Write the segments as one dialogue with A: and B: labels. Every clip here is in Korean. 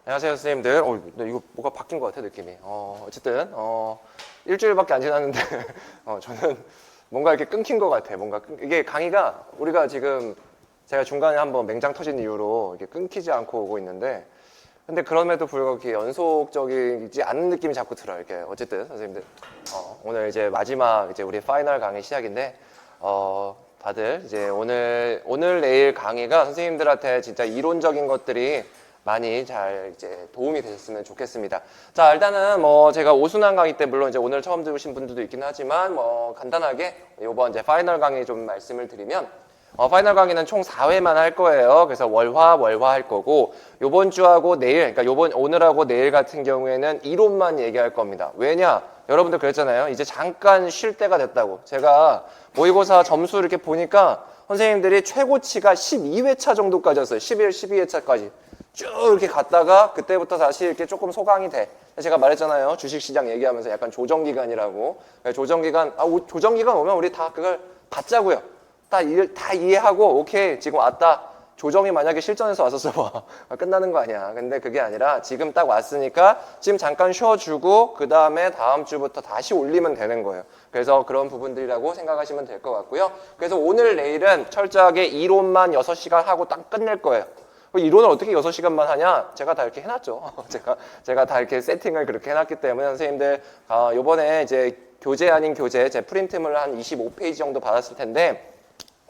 A: 안녕하세요, 선생님들. 이거 뭐가 바뀐 것 같아, 느낌이. 어쨌든, 일주일밖에 안 지났는데, 저는 뭔가 이렇게 끊긴 것 같아. 이게 강의가, 우리가 지금, 제가 중간에 한번 맹장 터진 이후로 이렇게 끊기지 않고 오고 있는데, 근데 그럼에도 불구하고 이렇게 연속적이지 않은 느낌이 자꾸 들어요. 이렇게. 어쨌든, 선생님들, 오늘 이제 마지막, 이제 우리 파이널 강의 시작인데, 다들 이제 오늘 내일 강의가 선생님들한테 진짜 이론적인 것들이 많이 잘 이제 도움이 되셨으면 좋겠습니다. 자, 일단은 뭐 제가 오순환 강의 때 물론 이제 오늘 처음 들으신 분들도 있긴 하지만 뭐 간단하게 이번 이제 파이널 강의 좀 말씀을 드리면 파이널 강의는 총 4회만 할 거예요. 그래서 월화 할 거고 요번 주하고 내일 그러니까 오늘하고 내일 같은 경우에는 이론만 얘기할 겁니다. 왜냐? 여러분들 그랬잖아요. 이제 잠깐 쉴 때가 됐다고. 제가 모의고사 점수 이렇게 보니까 선생님들이 최고치가 12회차 정도까지였어요. 11, 12회차까지. 쭉 이렇게 갔다가 그때부터 다시 이렇게 조금 소강이 돼. 제가 말했잖아요. 주식시장 얘기하면서 약간 조정기간이라고. 조정기간, 조정기간 오면 우리 다 그걸 받자고요. 다 이해하고, 오케이, 지금 왔다. 조정이 만약에 실전에서 왔었어 봐. 끝나는 거 아니야. 근데 그게 아니라 지금 딱 왔으니까 지금 잠깐 쉬어주고 그 다음에 다음 주부터 다시 올리면 되는 거예요. 그래서 그런 부분들이라고 생각하시면 될 것 같고요. 그래서 오늘 내일은 철저하게 이론만 6시간 하고 딱 끝낼 거예요. 이론을 어떻게 6시간만 하냐? 제가 다 이렇게 해놨죠. 제가 다 이렇게 세팅을 그렇게 해놨기 때문에 선생님들, 요번에 이제 교재 아닌 교재, 제 프린트물 한 25페이지 정도 받았을 텐데,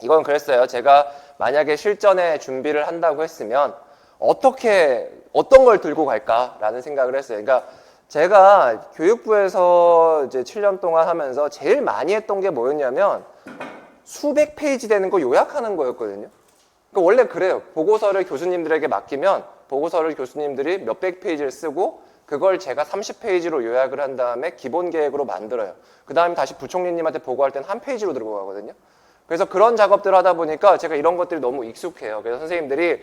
A: 이건 그랬어요. 제가 만약에 실전에 준비를 한다고 했으면, 어떤 걸 들고 갈까라는 생각을 했어요. 그러니까 제가 교육부에서 이제 7년 동안 하면서 제일 많이 했던 게 뭐였냐면, 수백 페이지 되는 거 요약하는 거였거든요. 원래 그래요. 보고서를 교수님들에게 맡기면 보고서를 교수님들이 몇백 페이지를 쓰고 그걸 제가 30페이지로 요약을 한 다음에 기본 계획으로 만들어요. 그 다음에 다시 부총리님한테 보고할 때는 한 페이지로 들고 가거든요. 그래서 그런 작업들을 하다 보니까 제가 이런 것들이 너무 익숙해요. 그래서 선생님들이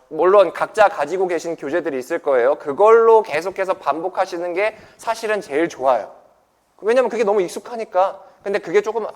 A: 물론 각자 가지고 계신 교재들이 있을 거예요. 그걸로 계속해서 반복하시는 게 사실은 제일 좋아요. 왜냐면 그게 너무 익숙하니까. 근데 그게 조금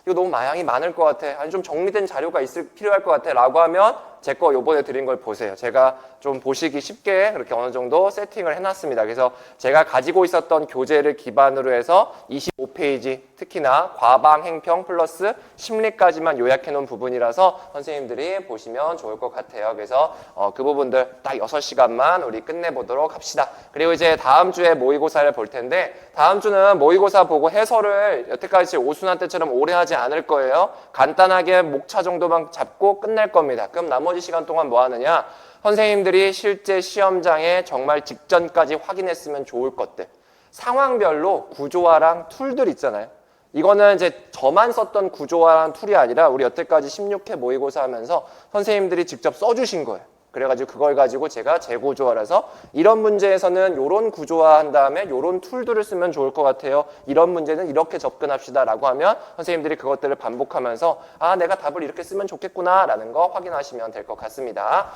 A: 이거 너무 마양이 많을 것 같아. 아니 좀 정리된 자료가 필요할 것 같아 라고 하면 제 거 요번에 드린 걸 보세요. 제가 좀 보시기 쉽게 그렇게 어느 정도 세팅을 해놨습니다. 그래서 제가 가지고 있었던 교재를 기반으로 해서 25페이지 특히나 과방, 행평 플러스 심리까지만 요약해 놓은 부분이라서 선생님들이 보시면 좋을 것 같아요. 그래서 그 부분들 딱 6시간만 우리 끝내보도록 합시다. 그리고 이제 다음 주에 모의고사를 볼 텐데 다음 주는 모의고사 보고 해설을 여태까지 오순환 때처럼 오래 하지 않을 거예요. 간단하게 목차 정도만 잡고 끝낼 겁니다. 그럼 나머지 시간 동안 뭐 하느냐? 선생님들이 실제 시험장에 정말 직전까지 확인했으면 좋을 것들. 상황별로 구조화랑 툴들 있잖아요. 이거는 이제 저만 썼던 구조화랑 툴이 아니라 우리 여태까지 16회 모의고사 하면서 선생님들이 직접 써주신 거예요. 그래가지고 그걸 가지고 제가 재구조화라서 이런 문제에서는 이런 구조화 한 다음에 이런 툴들을 쓰면 좋을 것 같아요. 이런 문제는 이렇게 접근합시다 라고 하면 선생님들이 그것들을 반복하면서 내가 답을 이렇게 쓰면 좋겠구나 라는 거 확인하시면 될 것 같습니다.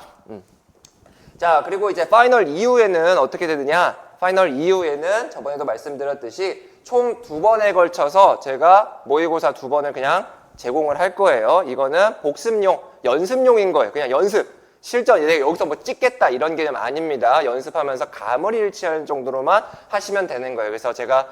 A: 자, 그리고 이제 파이널 이후에는 어떻게 되느냐? 파이널 이후에는 저번에도 말씀드렸듯이 총 2번에 걸쳐서 제가 모의고사 2번을 그냥 제공을 할 거예요. 이거는 복습용, 연습용인 거예요. 그냥 연습. 실전, 여기서 뭐 찍겠다 이런 개념 아닙니다. 연습하면서 감을 일치하는 정도로만 하시면 되는 거예요. 그래서 제가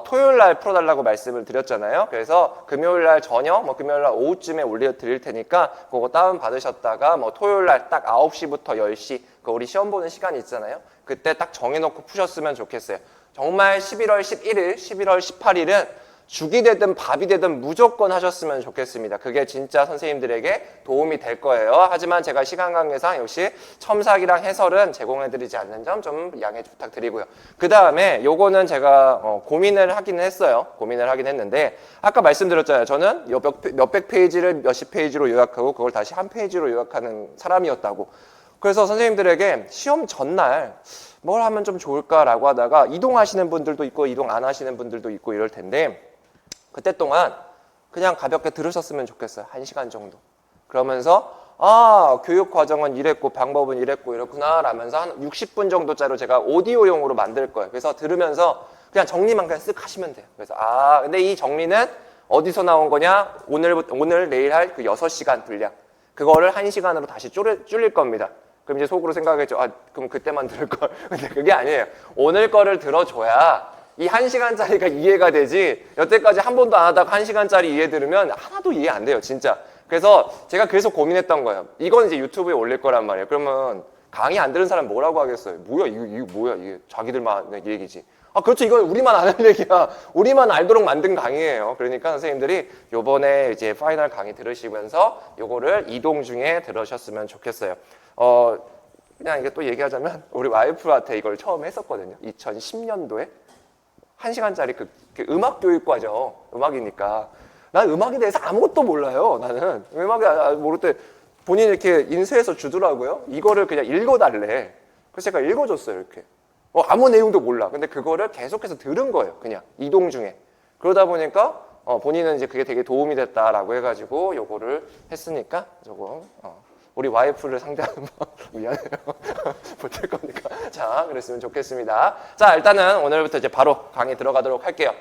A: 토요일 날 풀어달라고 말씀을 드렸잖아요. 그래서 금요일 날 저녁, 금요일 날 오후쯤에 올려드릴 테니까 그거 다운 받으셨다가 토요일 날 딱 9시부터 10시 우리 시험 보는 시간이 있잖아요. 그때 딱 정해놓고 푸셨으면 좋겠어요. 정말 11월 11일, 11월 18일은 죽이 되든 밥이 되든 무조건 하셨으면 좋겠습니다. 그게 진짜 선생님들에게 도움이 될 거예요. 하지만 제가 시간 관계상 역시 첨삭이랑 해설은 제공해드리지 않는 점 좀 양해 부탁드리고요. 그 다음에 요거는 제가 고민을 하긴 했어요. 고민을 하긴 했는데 아까 말씀드렸잖아요. 저는 몇백 페이지를 몇십 페이지로 요약하고 그걸 다시 한 페이지로 요약하는 사람이었다고. 그래서 선생님들에게 시험 전날 뭘 하면 좀 좋을까라고 하다가 이동하시는 분들도 있고 이동 안 하시는 분들도 있고 이럴 텐데 그때 동안 그냥 가볍게 들으셨으면 좋겠어요. 1시간 정도. 그러면서 교육 과정은 이랬고 방법은 이랬고 이렇구나 라면서 한 60분 정도짜리 제가 오디오용으로 만들 거예요. 그래서 들으면서 그냥 정리만 그냥 쓱 하시면 돼요. 그래서 근데 이 정리는 어디서 나온 거냐? 오늘 내일 할 그 6시간 분량. 그거를 1시간으로 다시 줄일 겁니다. 그럼 이제 속으로 생각하겠죠. 아, 그럼 그때만 들을 걸. 근데 그게 아니에요. 오늘 거를 들어줘야 이 1시간짜리가 이해가 되지, 여태까지 한 번도 안 하다가 1시간짜리 이해 들으면 하나도 이해 안 돼요, 진짜. 그래서 제가 그래서 고민했던 거예요. 이건 이제 유튜브에 올릴 거란 말이에요. 그러면 강의 안 들은 사람 뭐라고 하겠어요? 뭐야, 이거 뭐야, 이게 자기들만 얘기지. 아, 그렇죠. 이건 우리만 아는 얘기야. 우리만 알도록 만든 강의예요. 그러니까 선생님들이 요번에 이제 파이널 강의 들으시면서 요거를 이동 중에 들으셨으면 좋겠어요. 그냥 이게 또 얘기하자면 우리 와이프한테 이걸 처음 했었거든요. 2010년도에 1시간짜리 그 음악 교육 과정, 음악이니까. 난 음악에 대해서 아무것도 몰라요. 나는 음악에 모를 때 본인이 이렇게 인쇄해서 주더라고요. 이거를 그냥 읽어달래. 그래서 제가 읽어줬어요, 이렇게. 아무 내용도 몰라. 근데 그거를 계속해서 들은 거예요. 그냥 이동 중에. 그러다 보니까 본인은 이제 그게 되게 도움이 됐다라고 해가지고 요거를 했으니까 조금 우리 와이프를 상대하는 거 미안해요. 못할 거니까. 자, 그랬으면 좋겠습니다. 자, 일단은 오늘부터 이제 바로 강의 들어가도록 할게요.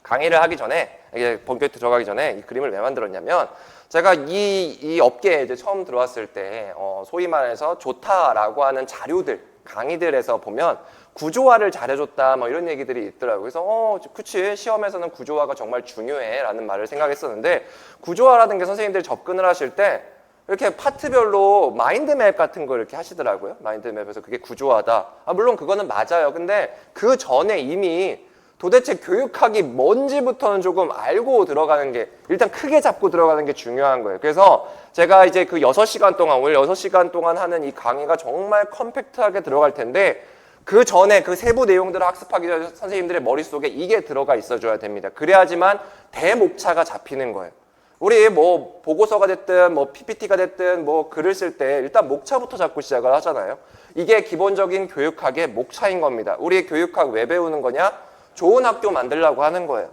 A: 강의를 하기 전에, 이게 본격적으로 들어가기 전에 이 그림을 왜 만들었냐면, 제가 이 업계에 이제 처음 들어왔을 때, 소위 말해서 좋다라고 하는 자료들, 강의들에서 보면 구조화를 잘해줬다 뭐 이런 얘기들이 있더라고요. 그래서 그치, 시험에서는 구조화가 정말 중요해 라는 말을 생각했었는데, 구조화라는 게 선생님들이 접근을 하실 때 이렇게 파트별로 마인드맵 같은 거 이렇게 하시더라고요. 마인드맵에서 그게 구조화다. 물론 그거는 맞아요. 근데 그 전에 이미 도대체 교육학이 뭔지부터는 조금 알고 들어가는 게, 일단 크게 잡고 들어가는 게 중요한 거예요. 그래서 제가 이제 그 6시간 동안, 오늘 6시간 동안 하는 이 강의가 정말 컴팩트하게 들어갈 텐데, 그 전에 그 세부 내용들을 학습하기 전에 선생님들의 머릿속에 이게 들어가 있어줘야 됩니다. 그래야지만 대목차가 잡히는 거예요. 우리 뭐 보고서가 됐든 뭐 PPT가 됐든 뭐 글을 쓸 때 일단 목차부터 잡고 시작을 하잖아요. 이게 기본적인 교육학의 목차인 겁니다. 우리 교육학 왜 배우는 거냐? 좋은 학교 만들려고 하는 거예요.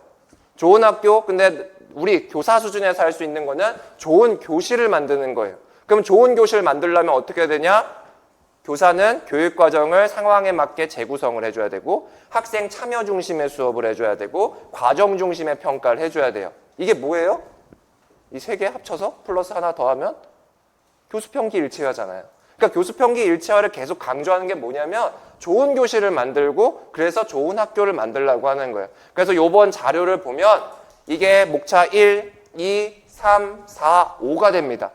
A: 좋은 학교, 근데 우리 교사 수준에서 할 수 있는 거는 좋은 교실을 만드는 거예요. 그럼 좋은 교실을 만들려면 어떻게 해야 되냐? 교사는 교육과정을 상황에 맞게 재구성을 해줘야 되고, 학생 참여 중심의 수업을 해줘야 되고, 과정 중심의 평가를 해줘야 돼요. 이게 뭐예요? 이 세 개 합쳐서 플러스 하나 더하면 교수평기 일치화잖아요. 그러니까 교수평기 일치화를 계속 강조하는 게 뭐냐면 좋은 교실을 만들고, 그래서 좋은 학교를 만들려고 하는 거예요. 그래서 요번 자료를 보면 이게 목차 1, 2, 3, 4, 5가 됩니다.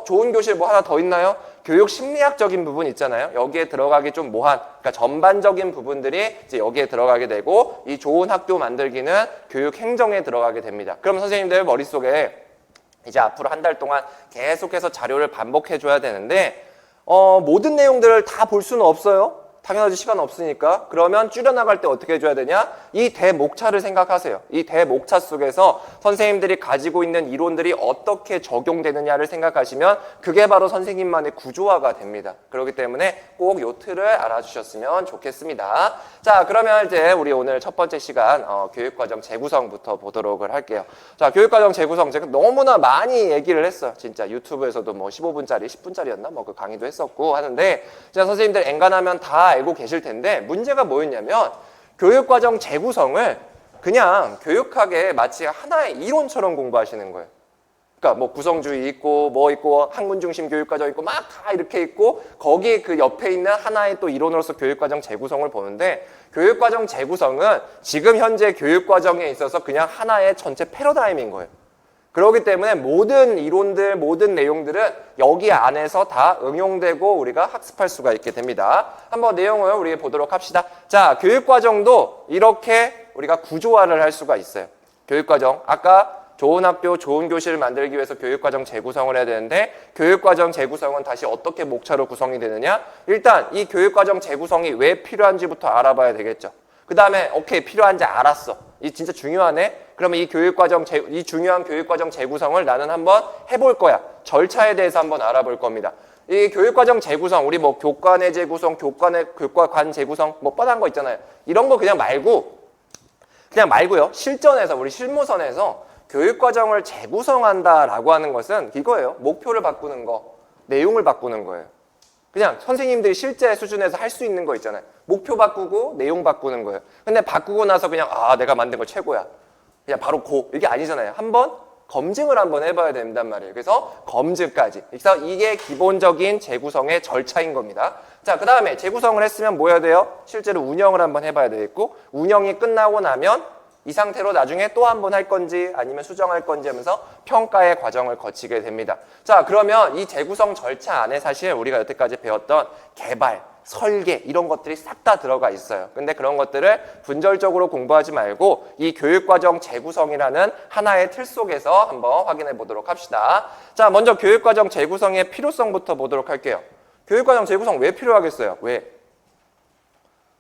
A: 좋은 교실 뭐 하나 더 있나요? 교육 심리학적인 부분 있잖아요. 여기에 들어가기 좀 뭐한, 그러니까 전반적인 부분들이 이제 여기에 들어가게 되고, 이 좋은 학교 만들기는 교육 행정에 들어가게 됩니다. 그럼 선생님들 머릿속에 이제 앞으로 한 달 동안 계속해서 자료를 반복해 줘야 되는데, 모든 내용들을 다 볼 수는 없어요. 당연하지, 시간 없으니까. 그러면 줄여나갈 때 어떻게 해줘야 되냐? 이 대목차를 생각하세요. 이 대목차 속에서 선생님들이 가지고 있는 이론들이 어떻게 적용되느냐를 생각하시면 그게 바로 선생님만의 구조화가 됩니다. 그렇기 때문에 꼭 요 틀을 알아주셨으면 좋겠습니다. 자, 그러면 이제 우리 오늘 첫 번째 시간 교육과정 재구성부터 보도록 할게요. 자, 교육과정 재구성 제가 너무나 많이 얘기를 했어요. 진짜 유튜브에서도 뭐 15분짜리, 10분짜리였나? 뭐 그 강의도 했었고 하는데, 제가 선생님들 엔간하면 다 알고 계실 텐데, 문제가 뭐였냐면 교육과정 재구성을 그냥 교육학에 마치 하나의 이론처럼 공부하시는 거예요. 그러니까 뭐 구성주의 있고 뭐 있고 학문 중심 교육과정 있고 막 다 이렇게 있고, 거기 그 옆에 있는 하나의 또 이론으로서 교육과정 재구성을 보는데, 교육과정 재구성은 지금 현재 교육과정에 있어서 그냥 하나의 전체 패러다임인 거예요. 그렇기 때문에 모든 이론들, 모든 내용들은 여기 안에서 다 응용되고 우리가 학습할 수가 있게 됩니다. 한번 내용을 우리 보도록 합시다. 자, 교육과정도 이렇게 우리가 구조화를 할 수가 있어요. 교육과정, 아까 좋은 학교, 좋은 교실을 만들기 위해서 교육과정 재구성을 해야 되는데, 교육과정 재구성은 다시 어떻게 목차로 구성이 되느냐? 일단 이 교육과정 재구성이 왜 필요한지부터 알아봐야 되겠죠. 그 다음에 오케이, 필요한지 알았어. 이 진짜 중요하네. 그러면 이 중요한 교육과정 재구성을 나는 한번 해볼 거야. 절차에 대해서 한번 알아볼 겁니다. 이 교육과정 재구성, 우리 뭐 교과내 재구성, 교과관 재구성, 뭐 뻔한 거 있잖아요. 이런 거 그냥 말고요. 실전에서, 우리 실무선에서 교육과정을 재구성한다라고 하는 것은 이거예요. 목표를 바꾸는 거, 내용을 바꾸는 거예요. 그냥 선생님들이 실제 수준에서 할 수 있는 거 있잖아요. 목표 바꾸고 내용 바꾸는 거예요. 근데 바꾸고 나서 그냥 내가 만든 거 최고야, 그냥 바로 이게 아니잖아요. 한번 검증을 한번 해봐야 된단 말이에요. 그래서 검증까지. 그래서 이게 기본적인 재구성의 절차인 겁니다. 자, 그 다음에 재구성을 했으면 뭐 해야 돼요? 실제로 운영을 한번 해봐야 되겠고, 운영이 끝나고 나면 이 상태로 나중에 또 한 번 할 건지 아니면 수정할 건지 하면서 평가의 과정을 거치게 됩니다. 자, 그러면 이 재구성 절차 안에 사실 우리가 여태까지 배웠던 개발, 설계 이런 것들이 싹 다 들어가 있어요. 근데 그런 것들을 분절적으로 공부하지 말고 이 교육과정 재구성이라는 하나의 틀 속에서 한번 확인해 보도록 합시다. 자, 먼저 교육과정 재구성의 필요성부터 보도록 할게요. 교육과정 재구성 왜 필요하겠어요? 왜?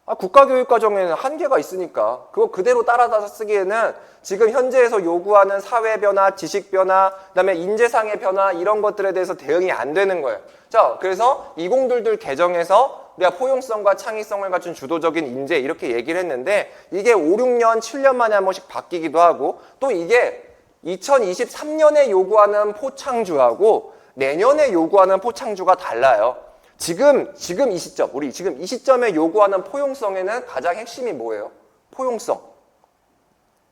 A: 국가교육과정에는 한계가 있으니까 그거 그대로 따라다서 쓰기에는 지금 현재에서 요구하는 사회 변화, 지식 변화, 그다음에 인재상의 변화 이런 것들에 대해서 대응이 안 되는 거예요. 자, 그래서 2022 개정에서 우리가 포용성과 창의성을 갖춘 주도적인 인재 이렇게 얘기를 했는데 이게 5, 6년, 7년 만에 한 번씩 바뀌기도 하고 또 이게 2023년에 요구하는 포창주하고 내년에 요구하는 포창주가 달라요. 지금 이 시점, 우리 지금 이 시점에 요구하는 포용성에는 가장 핵심이 뭐예요? 포용성.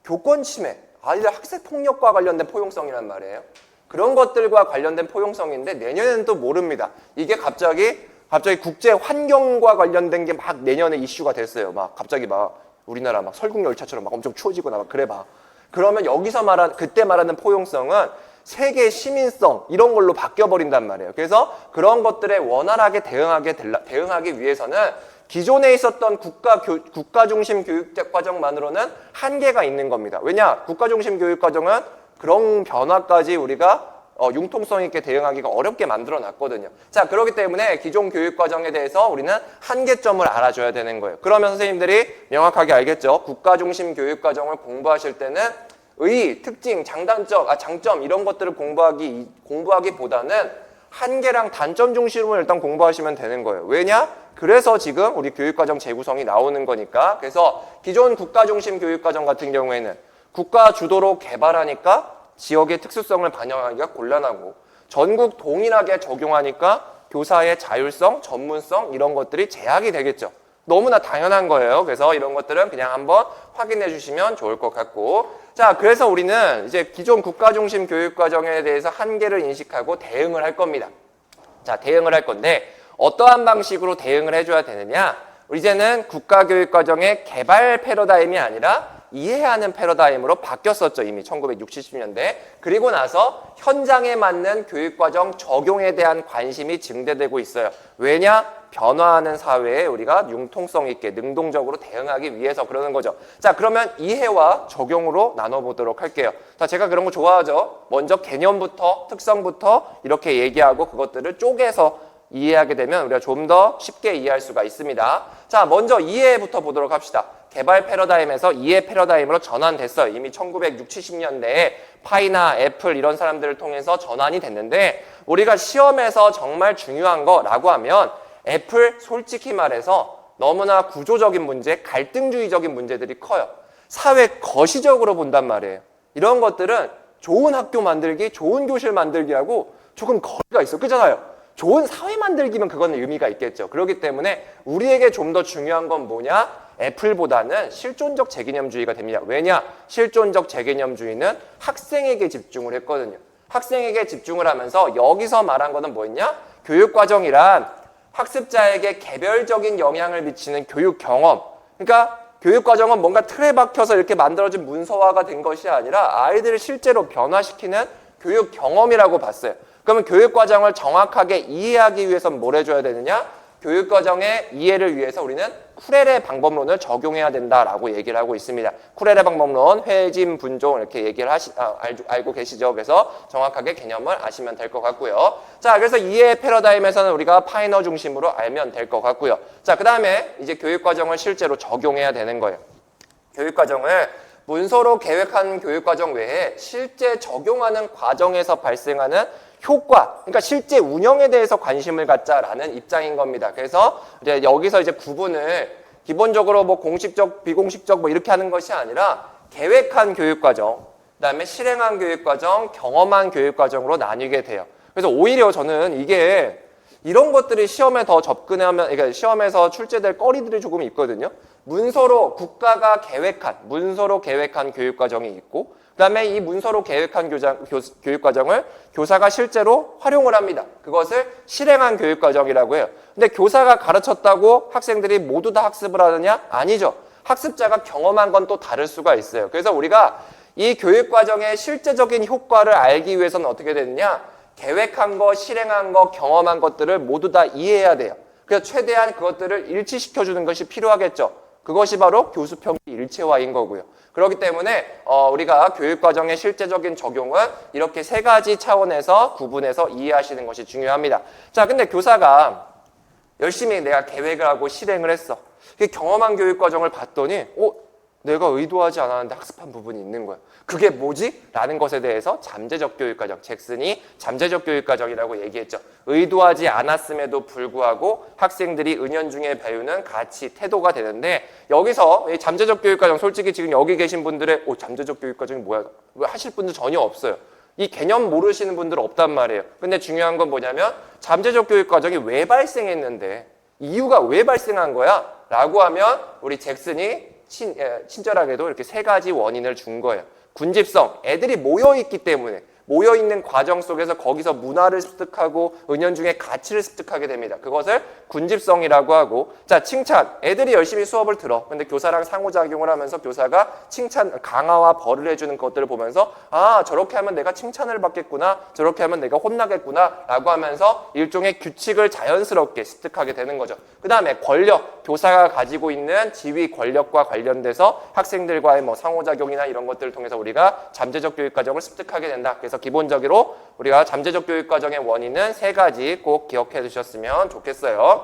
A: 교권 침해, 아이들 학생 폭력과 관련된 포용성이란 말이에요. 그런 것들과 관련된 포용성인데 내년에는 또 모릅니다. 이게 갑자기 국제 환경과 관련된 게 막 내년에 이슈가 됐어요. 막 갑자기 막 우리나라 막 설국열차처럼 막 엄청 추워지거나 막 그래 봐. 그러면 여기서 그때 말하는 포용성은 세계 시민성 이런 걸로 바뀌어버린단 말이에요. 그래서 그런 것들에 원활하게 대응하기 위해서는 기존에 있었던 국가 중심 교육과정만으로는 한계가 있는 겁니다. 왜냐? 국가 중심 교육과정은 그런 변화까지 우리가 융통성 있게 대응하기가 어렵게 만들어 놨거든요. 자, 그렇기 때문에 기존 교육과정에 대해서 우리는 한계점을 알아줘야 되는 거예요. 그러면 선생님들이 명확하게 알겠죠? 국가 중심 교육과정을 공부하실 때는 의, 특징, 장점 이런 것들을 공부하기보다는 한계랑 단점 중심으로 일단 공부하시면 되는 거예요. 왜냐? 그래서 지금 우리 교육과정 재구성이 나오는 거니까. 그래서 기존 국가 중심 교육과정 같은 경우에는 국가 주도로 개발하니까 지역의 특수성을 반영하기가 곤란하고 전국 동일하게 적용하니까 교사의 자율성, 전문성 이런 것들이 제약이 되겠죠. 너무나 당연한 거예요. 그래서 이런 것들은 그냥 한번 확인해 주시면 좋을 것 같고. 자, 그래서 우리는 이제 기존 국가 중심 교육과정에 대해서 한계를 인식하고 대응을 할 겁니다. 자, 대응을 할 건데 어떠한 방식으로 대응을 해줘야 되느냐? 이제는 국가교육과정의 개발 패러다임이 아니라 이해하는 패러다임으로 바뀌었었죠. 이미 1960, 70년대. 그리고 나서 현장에 맞는 교육과정 적용에 대한 관심이 증대되고 있어요. 왜냐? 변화하는 사회에 우리가 융통성 있게 능동적으로 대응하기 위해서 그러는 거죠. 자, 그러면 이해와 적용으로 나눠보도록 할게요. 자, 제가 그런 거 좋아하죠. 먼저 개념부터 특성부터 이렇게 얘기하고 그것들을 쪼개서 이해하게 되면 우리가 좀 더 쉽게 이해할 수가 있습니다. 자, 먼저 이해부터 보도록 합시다. 개발 패러다임에서 이해 패러다임으로 전환됐어요. 이미 1960, 70년대에 파이나 애플 이런 사람들을 통해서 전환이 됐는데 우리가 시험에서 정말 중요한 거라고 하면 애플 솔직히 말해서 너무나 구조적인 문제, 갈등주의적인 문제들이 커요. 사회 거시적으로 본단 말이에요. 이런 것들은 좋은 학교 만들기, 좋은 교실 만들기하고 조금 거리가 있어. 그렇잖아요. 좋은 사회 만들기면 그건 의미가 있겠죠. 그렇기 때문에 우리에게 좀 더 중요한 건 뭐냐? 애플보다는 실존적 재개념주의가 됩니다. 왜냐? 실존적 재개념주의는 학생에게 집중을 했거든요. 학생에게 집중을 하면서 여기서 말한 거는 뭐였냐? 교육과정이란 학습자에게 개별적인 영향을 미치는 교육 경험. 그러니까 교육과정은 뭔가 틀에 박혀서 이렇게 만들어진 문서화가 된 것이 아니라 아이들을 실제로 변화시키는 교육 경험이라고 봤어요. 그러면 교육과정을 정확하게 이해하기 위해서는 뭘 해줘야 되느냐? 교육과정의 이해를 위해서 우리는 쿠렐의 방법론을 적용해야 된다라고 얘기를 하고 있습니다. 쿠렐의 방법론, 회진, 분종 이렇게 얘기를 알고 계시죠? 그래서 정확하게 개념을 아시면 될 것 같고요. 자, 그래서 이해 패러다임에서는 우리가 파이너 중심으로 알면 될 것 같고요. 자, 그 다음에 이제 교육과정을 실제로 적용해야 되는 거예요. 교육과정을 문서로 계획한 교육과정 외에 실제 적용하는 과정에서 발생하는 효과, 그러니까 실제 운영에 대해서 관심을 갖자라는 입장인 겁니다. 그래서 이제 여기서 이제 구분을 기본적으로 뭐 공식적, 비공식적 뭐 이렇게 하는 것이 아니라 계획한 교육과정, 그다음에 실행한 교육과정, 경험한 교육과정으로 나뉘게 돼요. 그래서 오히려 저는 이게 이런 것들이 시험에 더 접근하면, 그러니까 시험에서 출제될 거리들이 조금 있거든요. 문서로 국가가 계획한, 문서로 계획한 교육과정이 있고, 그 다음에 이 문서로 계획한 교육과정을 교사가 실제로 활용을 합니다. 그것을 실행한 교육과정이라고 해요. 근데 교사가 가르쳤다고 학생들이 모두 다 학습을 하느냐? 아니죠. 학습자가 경험한 건 또 다를 수가 있어요. 그래서 우리가 이 교육과정의 실제적인 효과를 알기 위해서는 어떻게 되느냐? 계획한 거, 실행한 거, 경험한 것들을 모두 다 이해해야 돼요. 그래서 최대한 그것들을 일치시켜주는 것이 필요하겠죠. 그것이 바로 교수평가 일체화인 거고요. 그렇기 때문에 우리가 교육과정의 실제적인 적용은 이렇게 세 가지 차원에서 구분해서 이해하시는 것이 중요합니다. 자, 근데 교사가 열심히 내가 계획을 하고 실행을 했어. 경험한 교육과정을 봤더니 내가 의도하지 않았는데 학습한 부분이 있는 거야. 그게 뭐지? 라는 것에 대해서 잠재적 교육과정, 잭슨이 잠재적 교육과정이라고 얘기했죠. 의도하지 않았음에도 불구하고 학생들이 은연중에 배우는 가치, 태도가 되는데 여기서 이 잠재적 교육과정, 솔직히 지금 여기 계신 분들의 잠재적 교육과정이 뭐야? 왜 하실 분들 전혀 없어요. 이 개념 모르시는 분들 없단 말이에요. 근데 중요한 건 뭐냐면 잠재적 교육과정이 왜 발생했는데 이유가 왜 발생한 거야? 라고 하면 우리 잭슨이 친절하게도 이렇게 세 가지 원인을 준 거예요. 군집성, 애들이 모여있기 때문에 모여있는 과정 속에서 거기서 문화를 습득하고 은연중에 가치를 습득하게 됩니다. 그것을 군집성이라고 하고, 자, 칭찬. 애들이 열심히 수업을 들어. 근데 교사랑 상호작용을 하면서 교사가 칭찬, 강화와 벌을 해주는 것들을 보면서 저렇게 하면 내가 칭찬을 받겠구나, 저렇게 하면 내가 혼나겠구나 라고 하면서 일종의 규칙을 자연스럽게 습득하게 되는 거죠. 그 다음에 권력, 교사가 가지고 있는 지위 권력과 관련돼서 학생들과의 뭐 상호작용이나 이런 것들을 통해서 우리가 잠재적 교육과정을 습득하게 된다. 그래서 기본적으로 우리가 잠재적 교육과정의 원인은 세 가지 꼭 기억해 두셨으면 좋겠어요.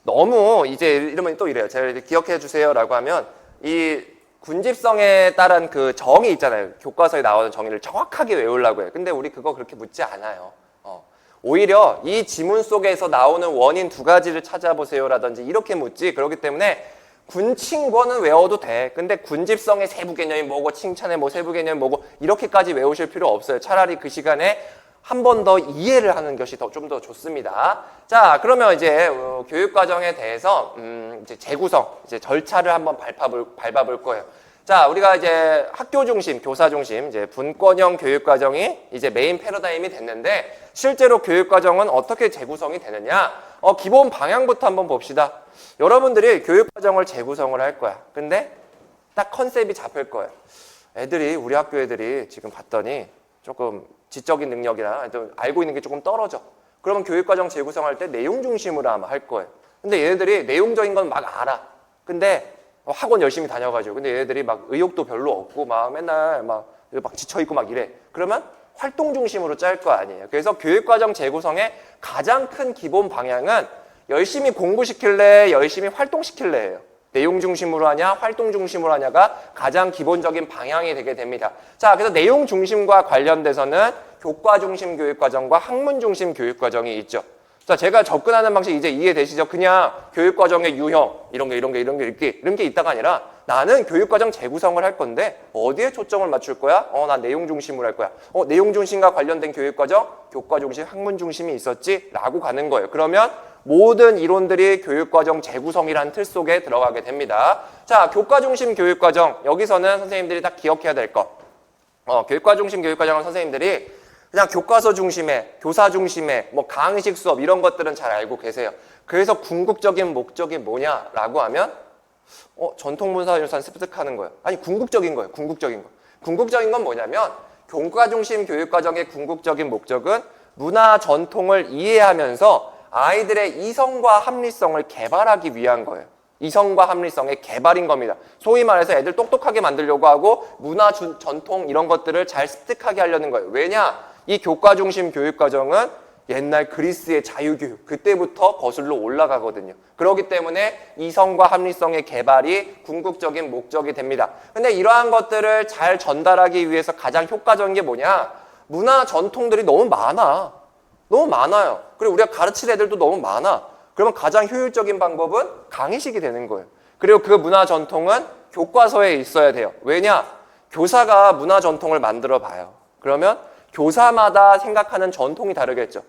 A: 너무 이제 이러면 또 이래요. 제가 기억해 주세요라고 하면 이 군집성에 따른 그 정의 있잖아요. 교과서에 나오는 정의를 정확하게 외우려고 해요. 근데 우리 그거 그렇게 묻지 않아요. 오히려 이 지문 속에서 나오는 원인 두 가지를 찾아보세요라든지 이렇게 묻지. 그렇기 때문에 군칭권은 외워도 돼. 근데 군집성의 세부 개념이 뭐고 칭찬의 뭐 세부 개념이 뭐고 이렇게까지 외우실 필요 없어요. 차라리 그 시간에 한 번 더 이해를 하는 것이 좀 더 좋습니다. 자, 그러면 이제 교육 과정에 대해서 이제 재구성, 이제 절차를 한번 밟아볼 거예요. 자, 우리가 이제 학교 중심, 교사 중심, 이제 분권형 교육 과정이 이제 메인 패러다임이 됐는데 실제로 교육 과정은 어떻게 재구성이 되느냐? 기본 방향부터 한번 봅시다. 여러분들이 교육 과정을 재구성을 할 거야. 근데 딱 컨셉이 잡힐 거예요. 애들이 우리 학교 애들이 지금 봤더니 조금 지적인 능력이나 알고 있는 게 조금 떨어져. 그러면 교육과정 재구성할 때 내용 중심으로 아마 할 거예요. 근데 얘네들이 내용적인 건 막 알아. 근데 학원 열심히 다녀가지고 근데 얘네들이 막 의욕도 별로 없고 막 맨날 막 지쳐있고 막 이래. 그러면 활동 중심으로 짤 거 아니에요. 그래서 교육과정 재구성의 가장 큰 기본 방향은 열심히 공부시킬래, 열심히 활동시킬래예요. 내용 중심으로 하냐, 활동 중심으로 하냐가 가장 기본적인 방향이 되게 됩니다. 자, 그래서 내용 중심과 관련돼서는 교과 중심 교육과정과 학문 중심 교육과정이 있죠. 자, 제가 접근하는 방식 이제 이해되시죠? 그냥 교육과정의 유형, 이런 게 이런 게 있다가 아니라 나는 교육과정 재구성을 할 건데 어디에 초점을 맞출 거야? 난 내용 중심으로 할 거야. 내용 중심과 관련된 교육과정, 교과 중심, 학문 중심이 있었지? 라고 가는 거예요. 그러면 모든 이론들이 교육과정 재구성이라는 틀 속에 들어가게 됩니다. 자, 교과 중심 교육과정. 여기서는 선생님들이 딱 기억해야 될 것. 교육과 중심 교육과정은 선생님들이 그냥 교과서 중심의, 교사 궁식의 뭐 강의식 수업 이런 것들은 잘 알고 계세요. 그래서 궁극적인 목적이 뭐냐라고 하면 전통문화유산 습득하는 거예요. 아니, 궁극적인 거예요. 궁극적인 거. 궁극적인 건 뭐냐면 교과 중심 교육과정의 궁극적인 목적은 문화 전통을 이해하면서 아이들의 이성과 합리성을 개발하기 위한 거예요. 이성과 합리성의 개발인 겁니다. 소위 말해서 애들 똑똑하게 만들려고 하고 문화 전통 이런 것들을 잘 습득하게 하려는 거예요. 왜냐? 이 교과 중심 교육과정은 옛날 그리스의 자유교육 그때부터 거슬러 올라가거든요. 그렇기 때문에 이성과 합리성의 개발이 궁극적인 목적이 됩니다. 근데 이러한 것들을 잘 전달하기 위해서 가장 효과적인 게 뭐냐? 문화 전통들이 너무 많아. 너무 많아요. 그리고 우리가 가르칠 애들도 너무 많아. 그러면 가장 효율적인 방법은 강의식이 되는 거예요. 그리고 그 문화 전통은 교과서에 있어야 돼요. 왜냐? 교사가 문화 전통을 만들어 봐요. 그러면 교사마다 생각하는 전통이 다르겠죠.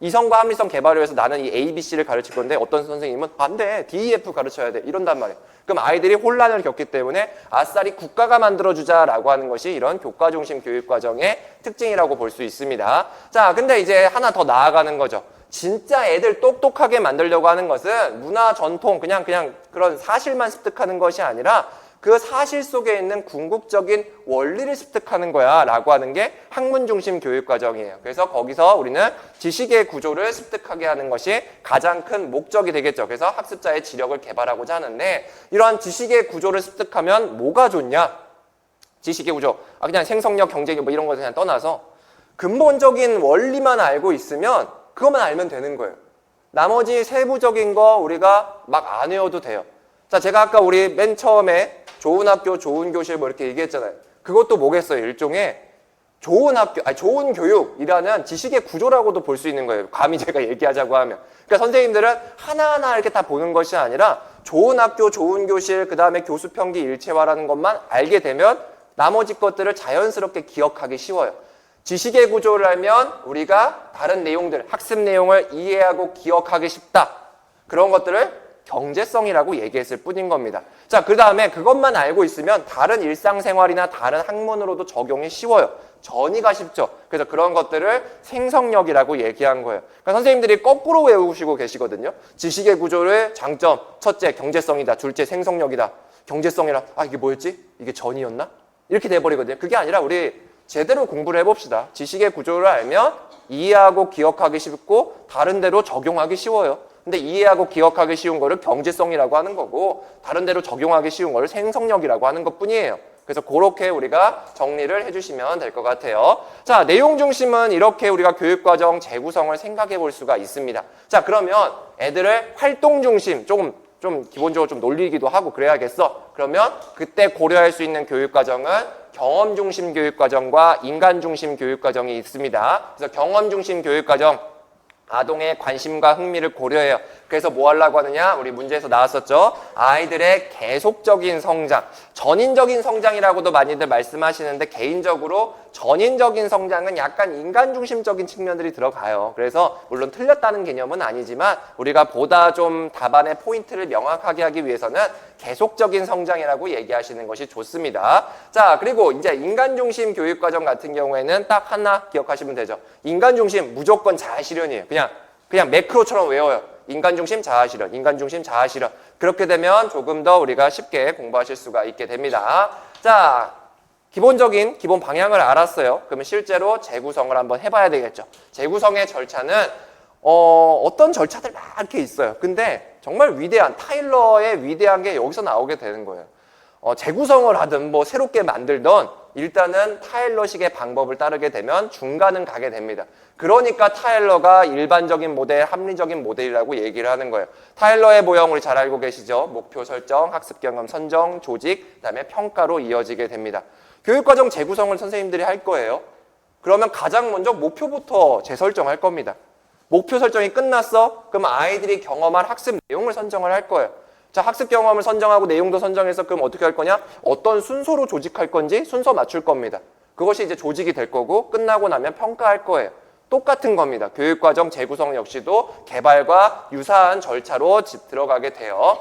A: 이성과 합리성 개발을 위해서 나는 이 A, B, C를 가르칠 건데 어떤 선생님은 안 돼. D, E, F 가르쳐야 돼. 이런단 말이에요. 그럼 아이들이 혼란을 겪기 때문에 아싸리 국가가 만들어주자라고 하는 것이 이런 교과 중심 교육과정의 특징이라고 볼 수 있습니다. 자, 근데 이제 하나 더 나아가는 거죠. 진짜 애들 똑똑하게 만들려고 하는 것은 문화, 전통, 그냥 그런 사실만 습득하는 것이 아니라 그 사실 속에 있는 궁극적인 원리를 습득하는 거야 라고 하는 게 학문 중심 교육과정이에요. 그래서 거기서 우리는 지식의 구조를 습득하게 하는 것이 가장 큰 목적이 되겠죠. 그래서 학습자의 지력을 개발하고자 하는데 이러한 지식의 구조를 습득하면 뭐가 좋냐? 지식의 구조, 그냥 생성력, 경쟁력 뭐 이런 거 그냥 떠나서 근본적인 원리만 알고 있으면 그것만 알면 되는 거예요. 나머지 세부적인 거 우리가 막 안 외워도 돼요. 자, 제가 아까 우리 맨 처음에 좋은 학교, 좋은 교실 뭐 이렇게 얘기했잖아요. 그것도 뭐겠어요? 일종의 좋은 학교, 좋은 교육이라는 지식의 구조라고도 볼 수 있는 거예요. 감히 제가 얘기하자고 하면. 그러니까 선생님들은 하나하나 이렇게 다 보는 것이 아니라 좋은 학교, 좋은 교실, 그 다음에 교수 평기 일체화라는 것만 알게 되면 나머지 것들을 자연스럽게 기억하기 쉬워요. 지식의 구조를 알면 우리가 다른 내용들, 학습 내용을 이해하고 기억하기 쉽다. 그런 것들을 경제성이라고 얘기했을 뿐인 겁니다. 자, 그 다음에 그것만 알고 있으면 다른 일상생활이나 다른 학문으로도 적용이 쉬워요. 전이가 쉽죠. 그래서 그런 것들을 생성력이라고 얘기한 거예요. 그러니까 선생님들이 거꾸로 외우시고 계시거든요. 지식의 구조를 장점, 첫째 경제성이다, 둘째 생성력이다. 경제성이라, 이게 뭐였지? 이게 전이었나? 이렇게 돼버리거든요. 그게 아니라 우리 제대로 공부를 해봅시다. 지식의 구조를 알면 이해하고 기억하기 쉽고 다른 데로 적용하기 쉬워요. 근데 이해하고 기억하기 쉬운 거를 경제성이라고 하는 거고 다른 데로 적용하기 쉬운 거를 생성력이라고 하는 것 뿐이에요. 그래서 그렇게 우리가 정리를 해주시면 될 것 같아요. 자, 내용 중심은 이렇게 우리가 교육과정 재구성을 생각해 볼 수가 있습니다. 자, 그러면 애들을 활동 중심 좀 기본적으로 좀 놀리기도 하고 그래야겠어. 그러면 그때 고려할 수 있는 교육과정은 경험 중심 교육과정과 인간 중심 교육과정이 있습니다. 그래서 경험 중심 교육과정 아동의 관심과 흥미를 고려해요. 그래서 뭐 하려고 하느냐? 우리 문제에서 나왔었죠. 아이들의 계속적인 성장, 전인적인 성장이라고도 많이들 말씀하시는데 개인적으로 전인적인 성장은 약간 인간 중심적인 측면들이 들어가요. 그래서 물론 틀렸다는 개념은 아니지만 우리가 보다 좀 답안의 포인트를 명확하게 하기 위해서는 계속적인 성장이라고 얘기하시는 것이 좋습니다. 자, 그리고 이제 인간 중심 교육과정 같은 경우에는 딱 하나 기억하시면 되죠. 인간 중심 무조건 자아 실현이에요. 그냥 매크로처럼 외워요. 인간 중심 자아 실현, 인간 중심 자아 실현. 그렇게 되면 조금 더 우리가 쉽게 공부하실 수가 있게 됩니다. 자, 기본 방향을 알았어요. 그러면 실제로 재구성을 한번 해봐야 되겠죠. 재구성의 절차는 어떤 절차들 막 이렇게 있어요. 근데 정말 위대한 타일러의 위대한 게 여기서 나오게 되는 거예요. 재구성을 하든 뭐 새롭게 만들던 일단은 타일러식의 방법을 따르게 되면 중간은 가게 됩니다. 그러니까 타일러가 일반적인 모델, 합리적인 모델이라고 얘기를 하는 거예요. 타일러의 모형 우리 잘 알고 계시죠? 목표 설정, 학습 경험 선정, 조직, 그다음에 평가로 이어지게 됩니다. 교육과정 재구성을 선생님들이 할 거예요. 그러면 가장 먼저 목표부터 재설정할 겁니다. 목표 설정이 끝났어? 그럼 아이들이 경험할 학습 내용을 선정을 할 거예요. 자, 학습 경험을 선정하고 내용도 선정해서 그럼 어떻게 할 거냐? 어떤 순서로 조직할 건지 순서 맞출 겁니다. 그것이 이제 조직이 될 거고 끝나고 나면 평가할 거예요. 똑같은 겁니다. 교육과정 재구성 역시도 개발과 유사한 절차로 들어가게 돼요.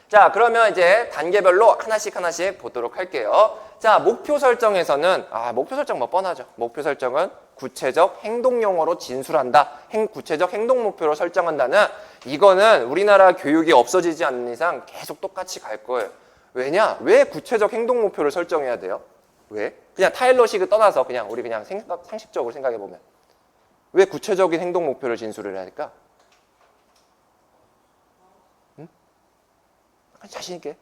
A: 자, 그러면 이제 단계별로 하나씩 보도록 할게요. 자, 목표 설정에서는 목표 설정 뭐 뻔하죠. 목표 설정은 구체적 행동 용어로 진술한다. 구체적 행동 목표로 설정한다는 이거는 우리나라 교육이 없어지지 않는 이상 계속 똑같이 갈 거예요. 왜냐? 왜 구체적 행동 목표를 설정해야 돼요? 왜? 그냥 타일러식을 떠나서 우리 상식적으로 생각해 보면 왜 구체적인 행동 목표를 진술을 해야 할까? 자신 있게.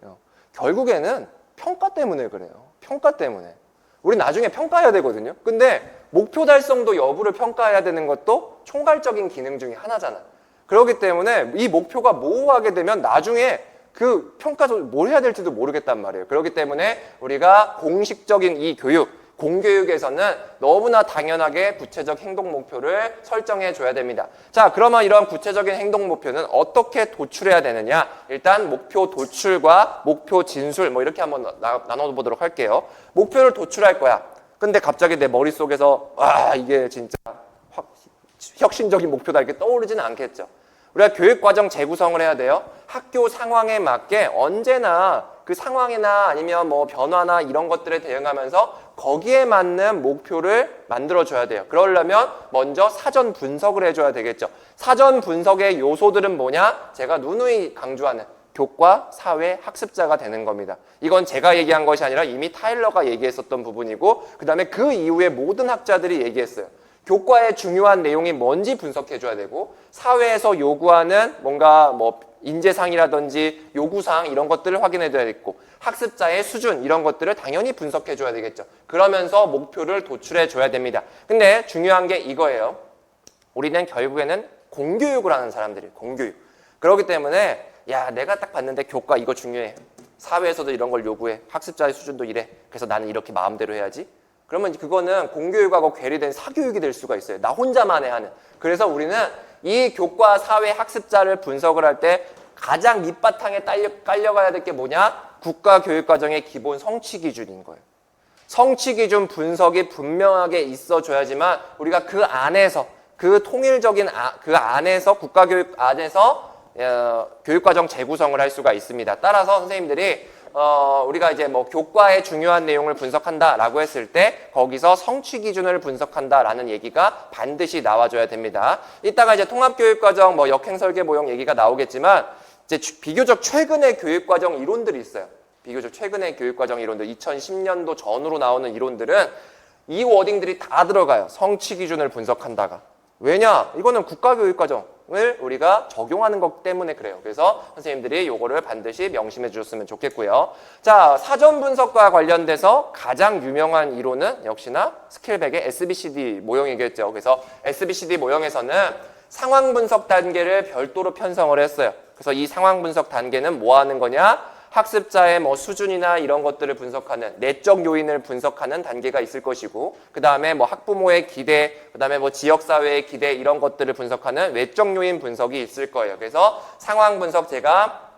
A: 결국에는 평가 때문에 그래요. 평가 때문에. 우리 나중에 평가해야 되거든요. 근데 목표 달성도 여부를 평가해야 되는 것도 총괄적인 기능 중에 하나잖아. 그렇기 때문에 이 목표가 모호하게 되면 나중에 그 평가서 뭘 해야 될지도 모르겠단 말이에요. 그렇기 때문에 우리가 공식적인 이 공교육에서는 너무나 당연하게 구체적 행동 목표를 설정해 줘야 됩니다. 자, 그러면 이런 구체적인 행동 목표는 어떻게 도출해야 되느냐? 일단 목표 도출과 목표 진술 뭐 이렇게 한번 나눠 보도록 할게요. 목표를 도출할 거야. 근데 갑자기 내 머릿속에서 이게 진짜 혁신적인 목표다 이렇게 떠오르지는 않겠죠. 우리가 교육과정 재구성을 해야 돼요. 학교 상황에 맞게 언제나 그 상황이나 아니면 뭐 변화나 이런 것들에 대응하면서 거기에 맞는 목표를 만들어줘야 돼요. 그러려면 먼저 사전 분석을 해줘야 되겠죠. 사전 분석의 요소들은 뭐냐? 제가 누누이 강조하는 교과, 사회, 학습자가 되는 겁니다. 이건 제가 얘기한 것이 아니라 이미 타일러가 얘기했었던 부분이고 그 다음에 그 이후에 모든 학자들이 얘기했어요. 교과의 중요한 내용이 뭔지 분석해줘야 되고 사회에서 요구하는 뭔가 뭐 인재상이라든지 요구사항 이런 것들을 확인해줘야 되겠고 학습자의 수준 이런 것들을 당연히 분석해줘야 되겠죠. 그러면서 목표를 도출해줘야 됩니다. 근데 중요한 게 이거예요. 우리는 결국에는 공교육을 하는 사람들이에요. 공교육. 그렇기 때문에 야 내가 딱 봤는데 교과 이거 중요해. 사회에서도 이런 걸 요구해. 학습자의 수준도 이래. 그래서 나는 이렇게 마음대로 해야지. 그러면 그거는 공교육하고 괴리된 사교육이 될 수가 있어요. 나 혼자만에 하는. 그래서 우리는 이 교과, 사회, 학습자를 분석을 할 때 가장 밑바탕에 깔려가야 될 게 뭐냐? 국가교육과정의 기본 성취 기준인 거예요. 성취 기준 분석이 분명하게 있어줘야지만 우리가 그 안에서 그 통일적인 그 안에서 국가교육 안에서 교육과정 재구성을 할 수가 있습니다. 따라서 선생님들이 우리가 이제 뭐 교과의 중요한 내용을 분석한다라고 했을 때 거기서 성취 기준을 분석한다라는 얘기가 반드시 나와줘야 됩니다. 이따가 이제 통합교육과정 뭐 역행설계 모형 얘기가 나오겠지만 이제 비교적 최근의 교육과정 이론들이 있어요. 비교적 최근의 교육과정 이론들 2010년도 전후로 나오는 이론들은 이 워딩들이 다 들어가요. 성취 기준을 분석한다가. 왜냐? 이거는 국가교육과정을 우리가 적용하는 것 때문에 그래요. 그래서 선생님들이 요거를 반드시 명심해 주셨으면 좋겠고요. 자, 사전 분석과 관련돼서 가장 유명한 이론은 역시나 스킬백의 SBCD 모형이겠죠. 그래서 SBCD 모형에서는 상황 분석 단계를 별도로 편성을 했어요. 그래서 이 상황 분석 단계는 뭐 하는 거냐? 학습자의 뭐 수준이나 이런 것들을 분석하는 내적 요인을 분석하는 단계가 있을 것이고 그 다음에 뭐 학부모의 기대, 그 다음에 뭐 지역사회의 기대 이런 것들을 분석하는 외적 요인 분석이 있을 거예요. 그래서 상황 분석 제가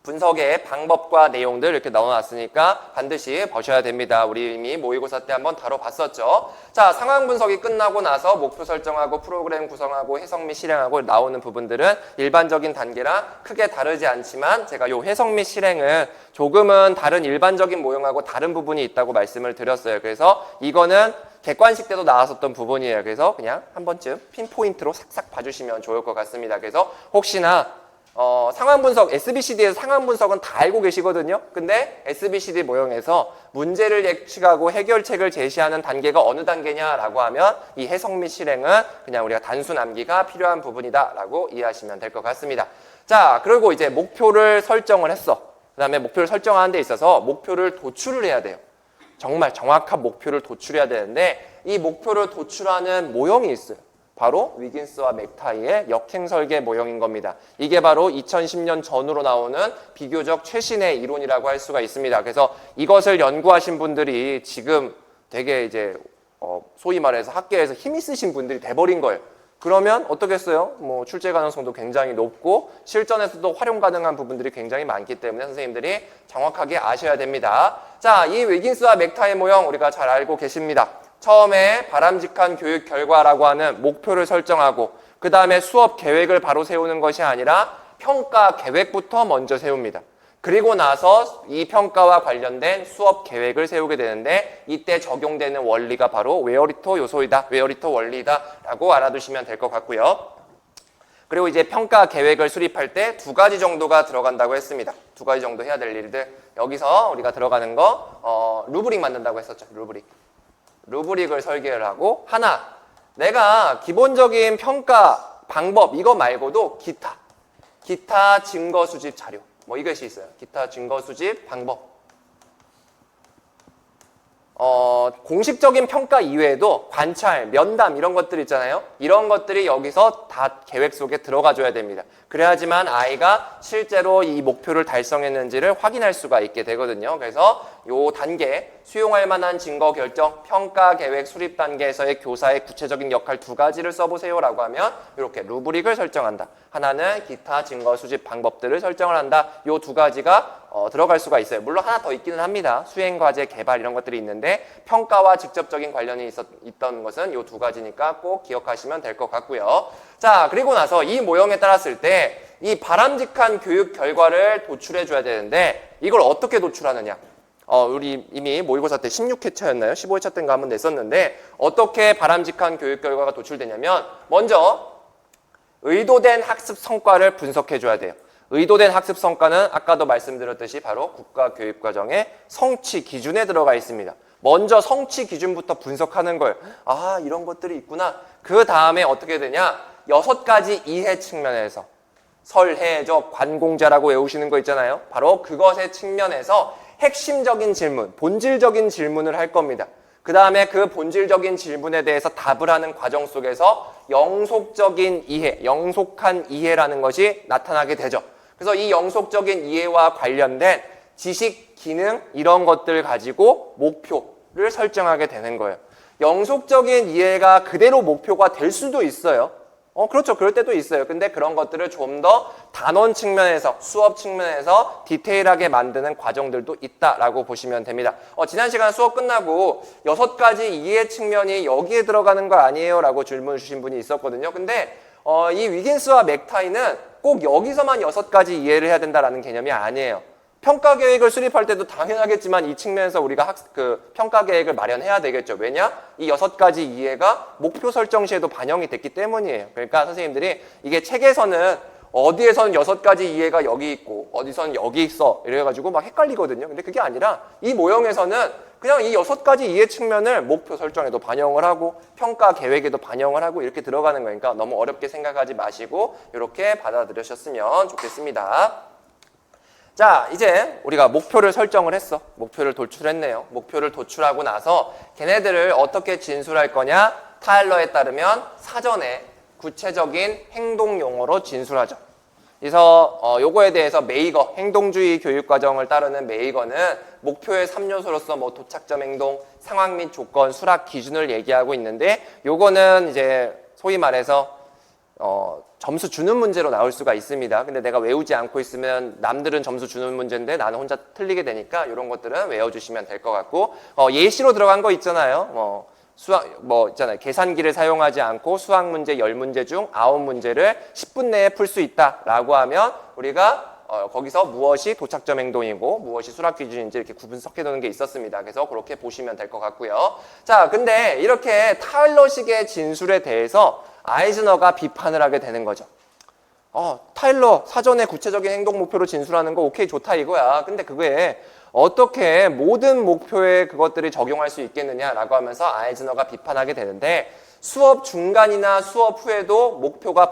A: 분석의 방법과 내용들 이렇게 넣어놨으니까 반드시 보셔야 됩니다. 우리 이미 모의고사 때 한번 다뤄봤었죠. 자, 상황 분석이 끝나고 나서 목표 설정하고 프로그램 구성하고 해석 및 실행하고 나오는 부분들은 일반적인 단계랑 크게 다르지 않지만 제가 요 해석 및 실행은 조금은 다른 일반적인 모형하고 다른 부분이 있다고 말씀을 드렸어요. 그래서 이거는 객관식 때도 나왔었던 부분이에요. 그래서 그냥 한 번쯤 핀포인트로 싹싹 봐주시면 좋을 것 같습니다. 그래서 혹시나 상황 분석, SBCD에서 상황 분석은 다 알고 계시거든요. 근데 SBCD 모형에서 문제를 예측하고 해결책을 제시하는 단계가 어느 단계냐라고 하면 이 해석 및 실행은 그냥 우리가 단순 암기가 필요한 부분이다라고 이해하시면 될 것 같습니다. 자, 그리고 이제 목표를 설정을 했어. 그 다음에 목표를 설정하는 데 있어서 목표를 도출을 해야 돼요. 정말 정확한 목표를 도출해야 되는데 이 목표를 도출하는 모형이 있어요. 바로 위긴스와 맥타이의 역행설계 모형인 겁니다. 이게 바로 2010년 전후로 나오는 비교적 최신의 이론이라고 할 수가 있습니다. 그래서 이것을 연구하신 분들이 지금 되게 이제 소위 말해서 학계에서 힘이 쓰신 분들이 돼버린 거예요. 그러면 어떻겠어요? 뭐 출제 가능성도 굉장히 높고 실전에서도 활용 가능한 부분들이 굉장히 많기 때문에 선생님들이 정확하게 아셔야 됩니다. 자, 이 위긴스와 맥타이 모형 우리가 잘 알고 계십니다. 처음에 바람직한 교육 결과라고 하는 목표를 설정하고 그 다음에 수업 계획을 바로 세우는 것이 아니라 평가 계획부터 먼저 세웁니다. 그리고 나서 이 평가와 관련된 수업 계획을 세우게 되는데 이때 적용되는 원리가 바로 웨어리터 요소이다, 웨어리터 원리다 라고 알아두시면 될 것 같고요. 그리고 이제 평가 계획을 수립할 때 2가지 정도가 들어간다고 했습니다. 2가지 정도 해야 될 일들. 여기서 우리가 들어가는 거 루브릭 만든다고 했었죠. 루브릭을 설계를 하고 하나, 내가 기본적인 평가 방법 이거 말고도 기타 증거 수집 자료 뭐 이것이 있어요. 기타 증거 수집 방법. 공식적인 평가 이외에도 관찰, 면담 이런 것들 있잖아요. 이런 것들이 여기서 다 계획 속에 들어가 줘야 됩니다. 그래야지만 아이가 실제로 이 목표를 달성했는지를 확인할 수가 있게 되거든요. 그래서 요 단계, 수용할 만한 증거 결정, 평가 계획 수립 단계에서의 교사의 구체적인 역할 2가지를 써보세요 라고 하면 이렇게 루브릭을 설정한다. 하나는 기타 증거 수집 방법들을 설정을 한다. 요 2가지가 들어갈 수가 있어요. 물론 하나 더 있기는 합니다. 수행과제, 개발 이런 것들이 있는데 평가와 직접적인 관련이 있던 것은 이 두 가지니까 꼭 기억하시면 될 것 같고요. 자, 그리고 나서 이 모형에 따랐을 때 이 바람직한 교육 결과를 도출해 줘야 되는데 이걸 어떻게 도출하느냐? 우리 이미 모의고사 때 16회차였나요? 15회차 때인가 한번 냈었는데 어떻게 바람직한 교육 결과가 도출되냐면 먼저 의도된 학습 성과를 분석해 줘야 돼요. 의도된 학습 성과는 아까도 말씀드렸듯이 바로 국가교육과정의 성취 기준에 들어가 있습니다. 먼저 성취 기준부터 분석하는 거예요. 아, 이런 것들이 있구나. 그 다음에 어떻게 되냐? 6가지 이해 측면에서 설해적 관공자라고 외우시는 거 있잖아요. 바로 그것의 측면에서 핵심적인 질문, 본질적인 질문을 할 겁니다. 그 다음에 그 본질적인 질문에 대해서 답을 하는 과정 속에서 영속적인 이해, 영속한 이해라는 것이 나타나게 되죠. 그래서 이 영속적인 이해와 관련된 지식, 기능 이런 것들을 가지고 목표를 설정하게 되는 거예요. 영속적인 이해가 그대로 목표가 될 수도 있어요. 그렇죠. 그럴 때도 있어요. 근데 그런 것들을 좀 더 단원 측면에서, 수업 측면에서 디테일하게 만드는 과정들도 있다라고 보시면 됩니다. 지난 시간 수업 끝나고 6가지 이해 측면이 여기에 들어가는 거 아니에요? 라고 질문 주신 분이 있었거든요. 근데 이 위긴스와 맥타이는 꼭 여기서만 6가지 이해를 해야 된다라는 개념이 아니에요. 평가 계획을 수립할 때도 당연하겠지만 이 측면에서 우리가 평가 계획을 마련해야 되겠죠. 왜냐? 이 6가지 이해가 목표 설정 시에도 반영이 됐기 때문이에요. 그러니까 선생님들이 이게 책에서는 어디에서는 6가지 이해가 여기 있고 어디서는 여기 있어 이래가지고 막 헷갈리거든요. 근데 그게 아니라 이 모형에서는 그냥 이 6가지 이해 측면을 목표 설정에도 반영을 하고 평가 계획에도 반영을 하고 이렇게 들어가는 거니까 너무 어렵게 생각하지 마시고 이렇게 받아들여셨으면 좋겠습니다. 자, 이제 우리가 목표를 설정을 했어. 목표를 도출했네요. 목표를 도출하고 나서 걔네들을 어떻게 진술할 거냐? 타일러에 따르면 사전에 구체적인 행동 용어로 진술하죠. 그래서 요거에 대해서 메이거, 행동주의 교육과정을 따르는 메이거는 목표의 3요소로서 뭐 도착점 행동, 상황 및 조건, 수락 기준을 얘기하고 있는데 요거는 이제 소위 말해서 점수 주는 문제로 나올 수가 있습니다. 근데 내가 외우지 않고 있으면 남들은 점수 주는 문제인데 나는 혼자 틀리게 되니까 이런 것들은 외워주시면 될 것 같고 예시로 들어간 거 있잖아요. 있잖아요. 계산기를 사용하지 않고 수학 문제 10문제 중 9문제를 10분 내에 풀 수 있다라고 하면 우리가 거기서 무엇이 도착점 행동이고 무엇이 수락 기준인지 이렇게 구분석해 놓는 게 있었습니다. 그래서 그렇게 보시면 될 것 같고요. 자, 근데 이렇게 타일러식의 진술에 대해서 아이즈너가 비판을 하게 되는 거죠. 타일러 사전에 구체적인 행동 목표로 진술하는 거 오케이 좋다 이거야. 근데 그게 어떻게 모든 목표에 그것들이 적용할 수 있겠느냐라고 하면서 아이즈너가 비판하게 되는데 수업 중간이나 수업 후에도 목표가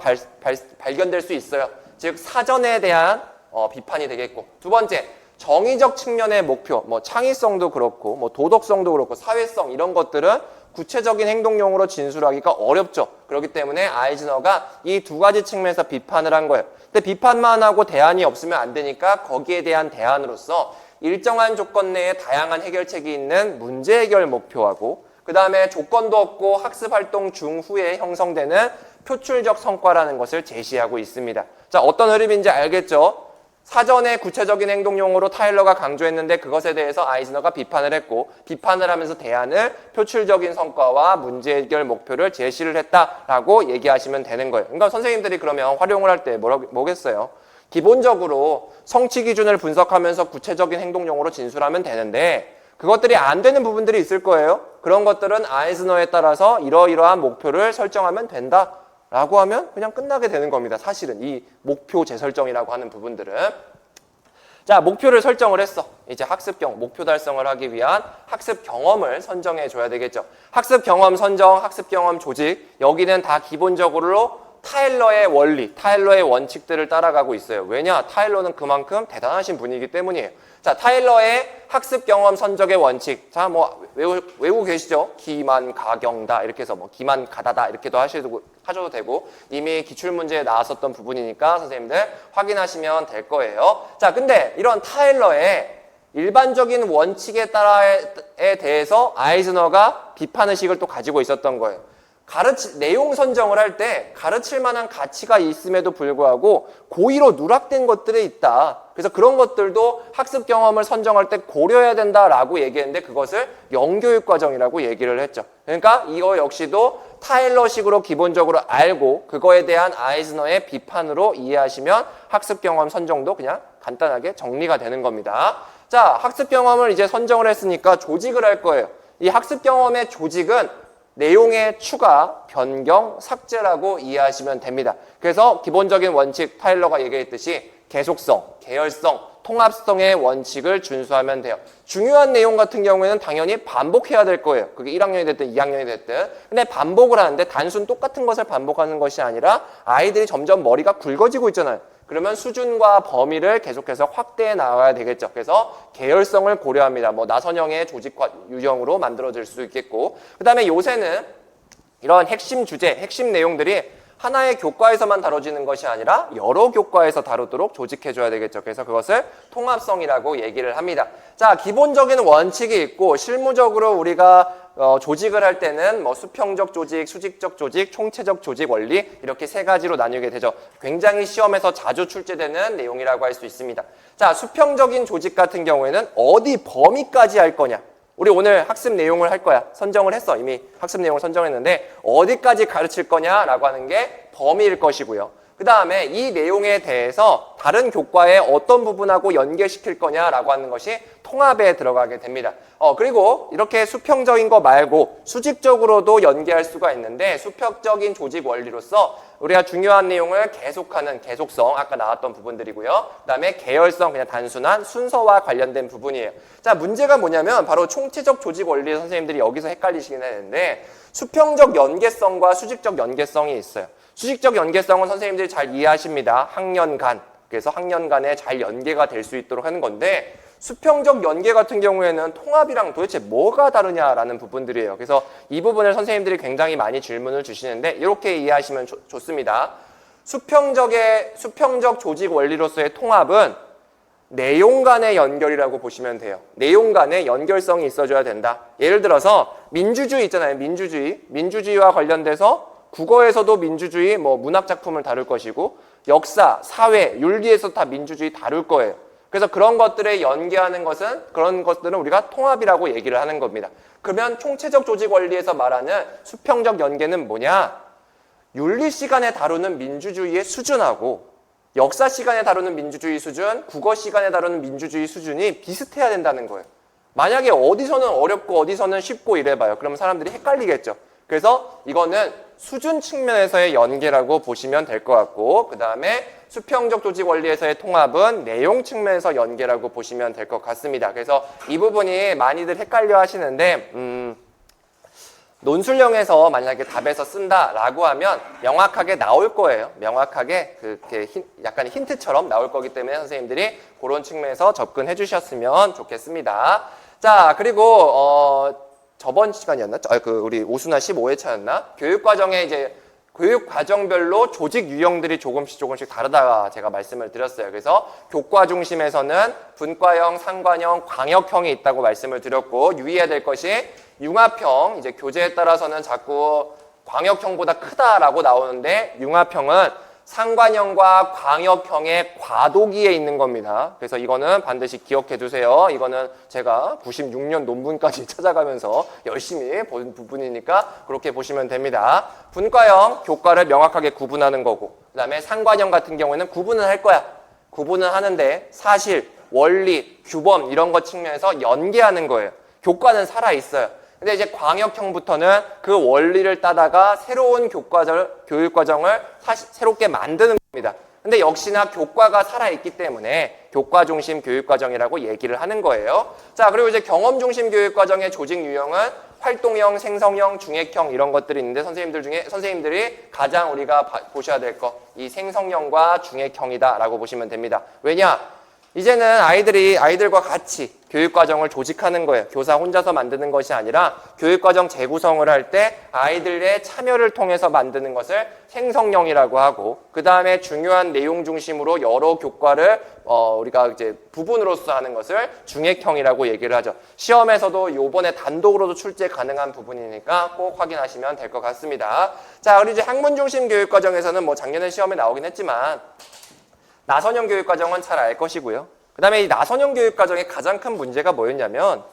A: 발견될 수 있어요. 즉 사전에 대한 비판이 되겠고 두 번째 정의적 측면의 목표, 뭐 창의성도 그렇고 뭐 도덕성도 그렇고 사회성 이런 것들은 구체적인 행동용으로 진술하기가 어렵죠. 그렇기 때문에 아이즈너가 이 2가지 측면에서 비판을 한 거예요. 근데 비판만 하고 대안이 없으면 안 되니까 거기에 대한 대안으로서 일정한 조건 내에 다양한 해결책이 있는 문제 해결 목표하고 그 다음에 조건도 없고 학습활동 중후에 형성되는 표출적 성과라는 것을 제시하고 있습니다. 자, 어떤 흐름인지 알겠죠? 사전에 구체적인 행동용어로 타일러가 강조했는데 그것에 대해서 아이즈너가 비판을 했고 비판을 하면서 대안을 표출적인 성과와 문제 해결 목표를 제시를 했다라고 얘기하시면 되는 거예요. 그러니까 선생님들이 그러면 활용을 할 때 뭐겠어요? 기본적으로 성취 기준을 분석하면서 구체적인 행동용어로 진술하면 되는데 그것들이 안 되는 부분들이 있을 거예요. 그런 것들은 아이즈너에 따라서 이러이러한 목표를 설정하면 된다. 라고 하면 그냥 끝나게 되는 겁니다. 사실은 이 목표 재설정이라고 하는 부분들은. 자, 목표를 설정을 했어. 이제 목표 달성을 하기 위한 학습 경험을 선정해 줘야 되겠죠. 학습 경험 선정, 학습 경험 조직 여기는 다 기본적으로 타일러의 원리, 타일러의 원칙들을 따라가고 있어요. 왜냐? 타일러는 그만큼 대단하신 분이기 때문이에요. 자, 타일러의 학습 경험 선적의 원칙. 자, 뭐 외우고 계시죠? 기만 가경다 이렇게 해서 뭐 기만 가다다 이렇게도 하셔도 되고 이미 기출문제에 나왔었던 부분이니까 선생님들 확인하시면 될 거예요. 자, 근데 이런 타일러의 일반적인 원칙에 대해서 아이즈너가 비판의식을 또 가지고 있었던 거예요. 내용 선정을 할 때 가르칠 만한 가치가 있음에도 불구하고 고의로 누락된 것들이 있다. 그래서 그런 것들도 학습 경험을 선정할 때 고려해야 된다라고 얘기했는데 그것을 영교육 과정이라고 얘기를 했죠. 그러니까 이거 역시도 타일러식으로 기본적으로 알고 그거에 대한 아이즈너의 비판으로 이해하시면 학습 경험 선정도 그냥 간단하게 정리가 되는 겁니다. 자, 학습 경험을 이제 선정을 했으니까 조직을 할 거예요. 이 학습 경험의 조직은 내용의 추가, 변경, 삭제라고 이해하시면 됩니다. 그래서 기본적인 원칙, 타일러가 얘기했듯이 계속성, 계열성, 통합성의 원칙을 준수하면 돼요. 중요한 내용 같은 경우에는 당연히 반복해야 될 거예요. 그게 1학년이 됐든 2학년이 됐든. 근데 반복을 하는데 단순 똑같은 것을 반복하는 것이 아니라 아이들이 점점 머리가 굵어지고 있잖아요. 그러면 수준과 범위를 계속해서 확대해 나가야 되겠죠. 그래서 계열성을 고려합니다. 뭐 나선형의 조직 유형으로 만들어질 수 있겠고, 그 다음에 요새는 이런 핵심 주제, 핵심 내용들이 하나의 교과에서만 다뤄지는 것이 아니라 여러 교과에서 다루도록 조직해줘야 되겠죠. 그래서 그것을 통합성이라고 얘기를 합니다. 자, 기본적인 원칙이 있고 실무적으로 우리가 조직을 할 때는 뭐 수평적 조직, 수직적 조직, 총체적 조직 원리 이렇게 세 가지로 나뉘게 되죠. 굉장히 시험에서 자주 출제되는 내용이라고 할 수 있습니다. 자, 수평적인 조직 같은 경우에는 어디 범위까지 할 거냐? 우리 오늘 학습 내용을 할 거야. 선정을 했어. 이미 학습 내용을 선정했는데 어디까지 가르칠 거냐라고 하는 게 범위일 것이고요. 그 다음에 이 내용에 대해서 다른 교과의 어떤 부분하고 연계시킬 거냐라고 하는 것이 통합에 들어가게 됩니다. 그리고 이렇게 수평적인 거 말고 수직적으로도 연계할 수가 있는데 수평적인 조직 원리로서 우리가 중요한 내용을 계속하는 계속성, 아까 나왔던 부분들이고요. 그 다음에 계열성, 그냥 단순한 순서와 관련된 부분이에요. 자, 문제가 뭐냐면 바로 총체적 조직 원리 선생님들이 여기서 헷갈리시긴 하는데 수평적 연계성과 수직적 연계성이 있어요. 수직적 연계성은 선생님들이 잘 이해하십니다. 학년 간. 그래서 학년 간에 잘 연계가 될 수 있도록 하는 건데 수평적 연계 같은 경우에는 통합이랑 도대체 뭐가 다르냐라는 부분들이에요. 그래서 이 부분을 선생님들이 굉장히 많이 질문을 주시는데 이렇게 이해하시면 좋습니다. 수평적 조직 원리로서의 통합은 내용 간의 연결이라고 보시면 돼요. 내용 간의 연결성이 있어줘야 된다. 예를 들어서 민주주의 있잖아요. 민주주의와 관련돼서 국어에서도 민주주의 문학 작품을 다룰 것이고 역사, 사회, 윤리에서 다 민주주의 다룰 거예요. 그래서 그런 것들에 연계하는 그런 것들은 우리가 통합이라고 얘기를 하는 겁니다. 그러면 총체적 조직 원리에서 말하는 수평적 연계는 뭐냐? 윤리 시간에 다루는 민주주의의 수준하고 역사 시간에 다루는 민주주의 수준, 국어 시간에 다루는 민주주의 수준이 비슷해야 된다는 거예요. 만약에 어디서는 어렵고 어디서는 쉽고 이래봐요. 그러면 사람들이 헷갈리겠죠. 그래서 이거는 수준 측면에서의 연계라고 보시면 될 것 같고 그 다음에 수평적 조직 원리에서의 통합은 내용 측면에서 연계라고 보시면 될 것 같습니다. 그래서 이 부분이 많이들 헷갈려 하시는데 논술형에서 만약에 답에서 쓴다라고 하면 명확하게 나올 거예요. 명확하게 그렇게 약간 힌트처럼 나올 거기 때문에 선생님들이 그런 측면에서 접근해 주셨으면 좋겠습니다. 자, 그리고 저번 시간이었나? 우리 오수나 15회차였나? 교육과정에 이제 교육과정별로 조직 유형들이 조금씩 다르다가 제가 말씀을 드렸어요. 그래서 교과 중심에서는 분과형, 상관형, 광역형이 있다고 말씀을 드렸고 유의해야 될 것이 융합형, 이제 교재에 따라서는 자꾸 광역형보다 크다라고 나오는데 융합형은 상관형과 광역형의 과도기에 있는 겁니다. 그래서 이거는 반드시 기억해 두세요. 이거는 제가 96년 논문까지 찾아가면서 열심히 본 부분이니까 그렇게 보시면 됩니다. 분과형, 교과를 명확하게 구분하는 거고 그 다음에 상관형 같은 경우에는 구분을 할 거야. 구분은 하는데 사실, 원리, 규범 이런 것 측면에서 연계하는 거예요. 교과는 살아있어요. 근데 이제 광역형부터는 그 원리를 따다가 새로운 교육과정을 새롭게 만드는 겁니다. 근데 역시나 교과가 살아있기 때문에 교과 중심 교육과정이라고 얘기를 하는 거예요. 자, 그리고 이제 경험 중심 교육과정의 조직 유형은 활동형, 생성형, 중액형 이런 것들이 있는데 선생님들이 가장 우리가 보셔야 될 거, 이 생성형과 중액형이다라고 보시면 됩니다. 왜냐? 이제는 아이들과 같이 교육과정을 조직하는 거예요. 교사 혼자서 만드는 것이 아니라 교육과정 재구성을 할 때 아이들의 참여를 통해서 만드는 것을 생성형이라고 하고, 그 다음에 중요한 내용 중심으로 여러 교과를 우리가 이제 부분으로서 하는 것을 중액형이라고 얘기를 하죠. 시험에서도 요번에 단독으로도 출제 가능한 부분이니까 꼭 확인하시면 될 것 같습니다. 자, 그리고 이제 학문 중심 교육과정에서는 뭐 작년에 시험에 나오긴 했지만 나선형 교육과정은 잘 알 것이고요. 그 다음에 이 나선형 교육과정의 가장 큰 문제가 뭐였냐면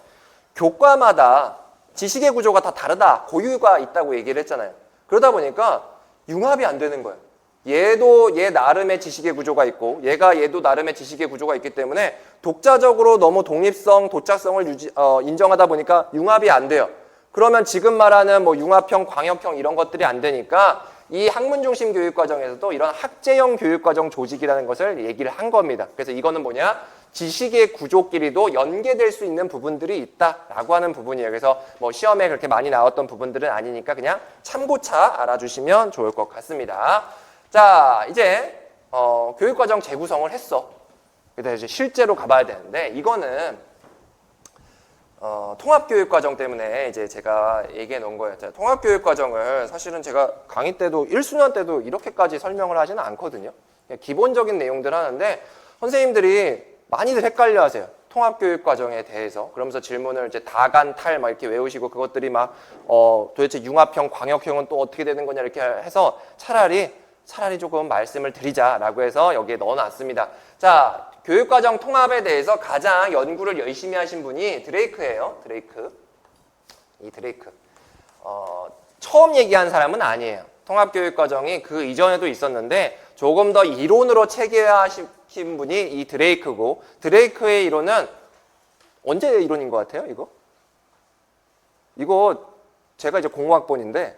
A: 교과마다 지식의 구조가 다 다르다, 고유가 있다고 얘기를 했잖아요. 그러다 보니까 융합이 안 되는 거예요. 얘도 얘 나름의 지식의 구조가 있고 얘도 나름의 지식의 구조가 있기 때문에 독자적으로 너무 독립성, 도착성을 인정하다 보니까 융합이 안 돼요. 그러면 지금 말하는 뭐 융합형, 광역형 이런 것들이 안 되니까 이 학문 중심 교육 과정에서도 이런 학제형 교육 과정 조직이라는 것을 얘기를 한 겁니다. 그래서 이거는 뭐냐? 지식의 구조끼리도 연계될 수 있는 부분들이 있다라고 하는 부분이에요. 그래서 뭐 시험에 그렇게 많이 나왔던 부분들은 아니니까 그냥 참고차 알아주시면 좋을 것 같습니다. 자, 이제 교육 과정 재구성을 했어. 그래서 이제 실제로 가봐야 되는데 이거는 통합교육과정 때문에 이제 제가 얘기해 놓은 거예요. 통합교육과정을 사실은 제가 강의 때도 1수년 때도 이렇게까지 설명을 하지는 않거든요. 그냥 기본적인 내용들 하는데 선생님들이 많이들 헷갈려 하세요. 통합교육과정에 대해서. 그러면서 질문을 이제 다간, 탈 막 이렇게 외우시고 그것들이 막 도대체 융합형, 광역형은 또 어떻게 되는 거냐 이렇게 해서 차라리 조금 말씀을 드리자라고 해서 여기에 넣어놨습니다. 자, 교육과정 통합에 대해서 가장 연구를 열심히 하신 분이 드레이크예요. 이 드레이크. 처음 얘기한 사람은 아니에요. 통합교육과정이 그 이전에도 있었는데 조금 더 이론으로 체계화시킨 분이 이 드레이크고, 드레이크의 이론은 언제 이론인 것 같아요? 이거 제가 이제 공학번인데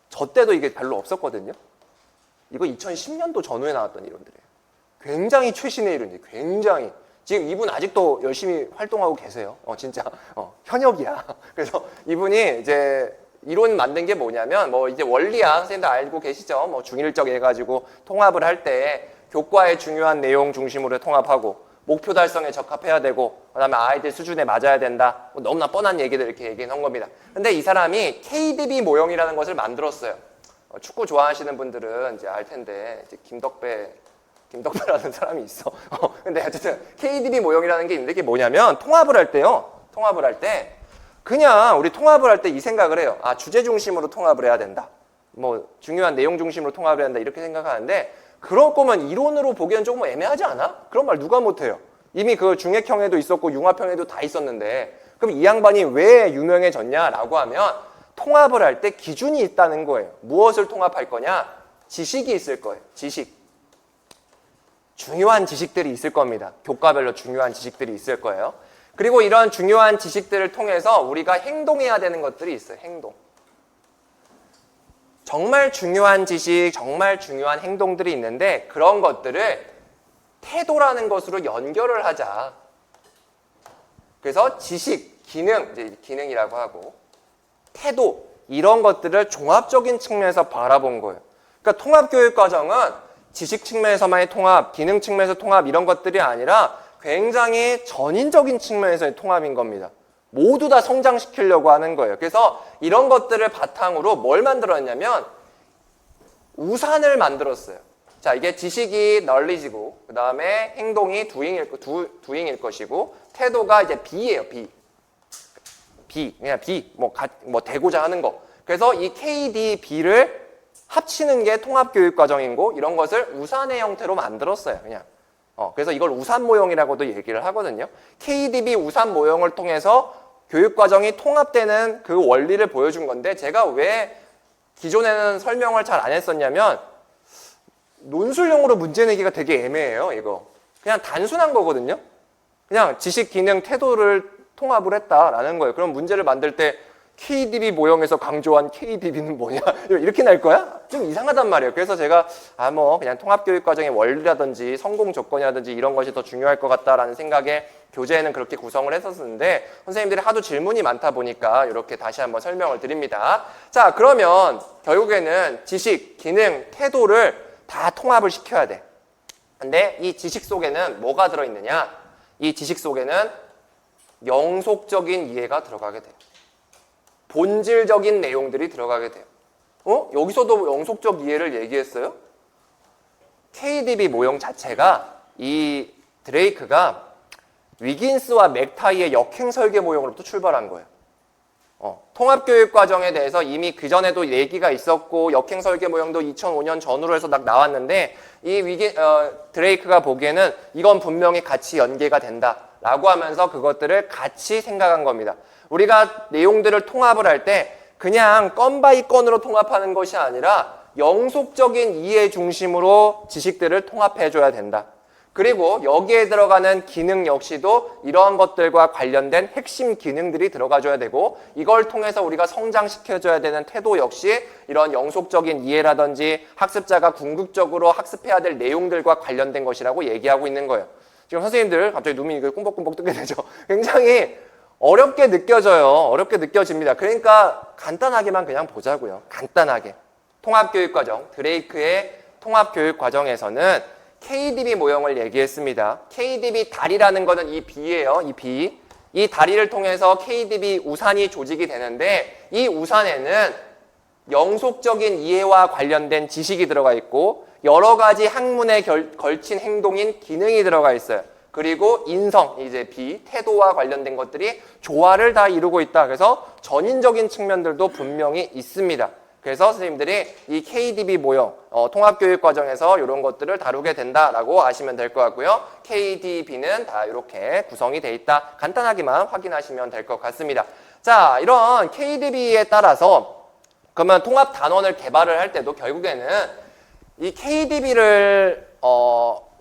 A: 저 때도 이게 별로 없었거든요. 이거 2010년도 전후에 나왔던 이론들이에요. 굉장히 최신의 이론이에요. 굉장히. 지금 이분 아직도 열심히 활동하고 계세요. 진짜 현역이야. 그래서 이분이 이제 이론 만든 게 뭐냐면 뭐 이제 원리야 선생님들 알고 계시죠? 뭐 중일적 해가지고 통합을 할 때 교과의 중요한 내용 중심으로 통합하고 목표 달성에 적합해야 되고 그다음에 아이들 수준에 맞아야 된다. 뭐 너무나 뻔한 얘기들 이렇게 얘기한 겁니다. 근데 이 사람이 KDB 모형이라는 것을 만들었어요. 축구 좋아하시는 분들은 이제 알 텐데 이제 김덕배라는 사람이 있어. 근데 어쨌든 KDB 모형이라는 게 있는데 이게 뭐냐면 통합을 할 때 그냥 우리 통합을 할 때 이 생각을 해요. 아, 주제 중심으로 통합을 해야 된다. 뭐 중요한 내용 중심으로 통합을 해야 된다. 이렇게 생각하는데 그럴 거면 이론으로 보기엔 조금 애매하지 않아? 그런 말 누가 못해요. 이미 그 중액형에도 있었고 융합형에도 다 있었는데 그럼 이 양반이 왜 유명해졌냐라고 하면 통합을 할 때 기준이 있다는 거예요. 무엇을 통합할 거냐? 지식이 있을 거예요. 지식. 중요한 지식들이 있을 겁니다. 교과별로 중요한 지식들이 있을 거예요. 그리고 이런 중요한 지식들을 통해서 우리가 행동해야 되는 것들이 있어요. 행동. 정말 중요한 지식, 정말 중요한 행동들이 있는데 그런 것들을 태도라는 것으로 연결을 하자. 그래서 지식, 기능, 이제 기능이라고 하고 태도, 이런 것들을 종합적인 측면에서 바라본 거예요. 그러니까 통합교육과정은 지식 측면에서만의 통합, 기능 측면에서 통합 이런 것들이 아니라 굉장히 전인적인 측면에서의 통합인 겁니다. 모두 다 성장시키려고 하는 거예요. 그래서 이런 것들을 바탕으로 뭘 만들었냐면 우산을 만들었어요. 자, 이게 지식이 널리지고 그 다음에 행동이 doing일 것이고 태도가 이제 be예요. 그냥 be, 뭐 되고자 하는 거. 그래서 이 KDB를 합치는 게 통합교육과정이고 이런 것을 우산의 형태로 만들었어요. 그냥. 그래서 이걸 우산 모형이라고도 얘기를 하거든요. KDB 우산 모형을 통해서 교육과정이 통합되는 그 원리를 보여준 건데 제가 왜 기존에는 설명을 잘 안 했었냐면 논술용으로 문제 내기가 되게 애매해요. 이거 그냥 단순한 거거든요. 그냥 지식, 기능, 태도를 통합을 했다라는 거예요. 그럼 문제를 만들 때 KDB 모형에서 강조한 KDB는 뭐냐? 이렇게 날 거야? 좀 이상하단 말이에요. 그래서 제가 그냥 통합교육과정의 원리라든지 성공 조건이라든지 이런 것이 더 중요할 것 같다라는 생각에 교재에는 그렇게 구성을 했었는데 선생님들이 하도 질문이 많다 보니까 이렇게 다시 한번 설명을 드립니다. 자, 그러면 결국에는 지식, 기능, 태도를 다 통합을 시켜야 돼. 근데 이 지식 속에는 뭐가 들어있느냐? 이 지식 속에는 영속적인 이해가 들어가게 돼요. 본질적인 내용들이 들어가게 돼요. 여기서도 영속적 이해를 얘기했어요? KDB 모형 자체가 이 드레이크가 위긴스와 맥타이의 역행 설계 모형으로부터 출발한 거예요. 통합교육 과정에 대해서 이미 그전에도 얘기가 있었고 역행 설계 모형도 2005년 전후로 해서 나왔는데 이 드레이크가 보기에는 이건 분명히 같이 연계가 된다라고 하면서 그것들을 같이 생각한 겁니다. 우리가 내용들을 통합을 할 때 그냥 건 바이 건으로 통합하는 것이 아니라 영속적인 이해 중심으로 지식들을 통합해줘야 된다. 그리고 여기에 들어가는 기능 역시도 이러한 것들과 관련된 핵심 기능들이 들어가줘야 되고 이걸 통해서 우리가 성장시켜줘야 되는 태도 역시 이런 영속적인 이해라든지 학습자가 궁극적으로 학습해야 될 내용들과 관련된 것이라고 얘기하고 있는 거예요. 지금 선생님들 갑자기 눈이 꿈벅꿈벅 뜨게 되죠. 굉장히 어렵게 느껴져요. 어렵게 느껴집니다. 그러니까 간단하게만 그냥 보자고요. 간단하게. 통합교육과정, 드레이크의 통합교육과정에서는 KDB 모형을 얘기했습니다. KDB 다리라는 거는 이 B예요. 이 B. 이 다리를 통해서 KDB 우산이 조직이 되는데 이 우산에는 영속적인 이해와 관련된 지식이 들어가 있고 여러 가지 학문에 걸친 행동인 기능이 들어가 있어요. 그리고 인성, 이제 B, 태도와 관련된 것들이 조화를 다 이루고 있다. 그래서 전인적인 측면들도 분명히 있습니다. 그래서 선생님들이 이 KDB 모형, 통합교육 과정에서 이런 것들을 다루게 된다라고 아시면 될 것 같고요. KDB는 다 이렇게 구성이 돼 있다. 간단하게만 확인하시면 될 것 같습니다. 자, 이런 KDB에 따라서 그러면 통합 단원을 개발을 할 때도 결국에는 이 KDB를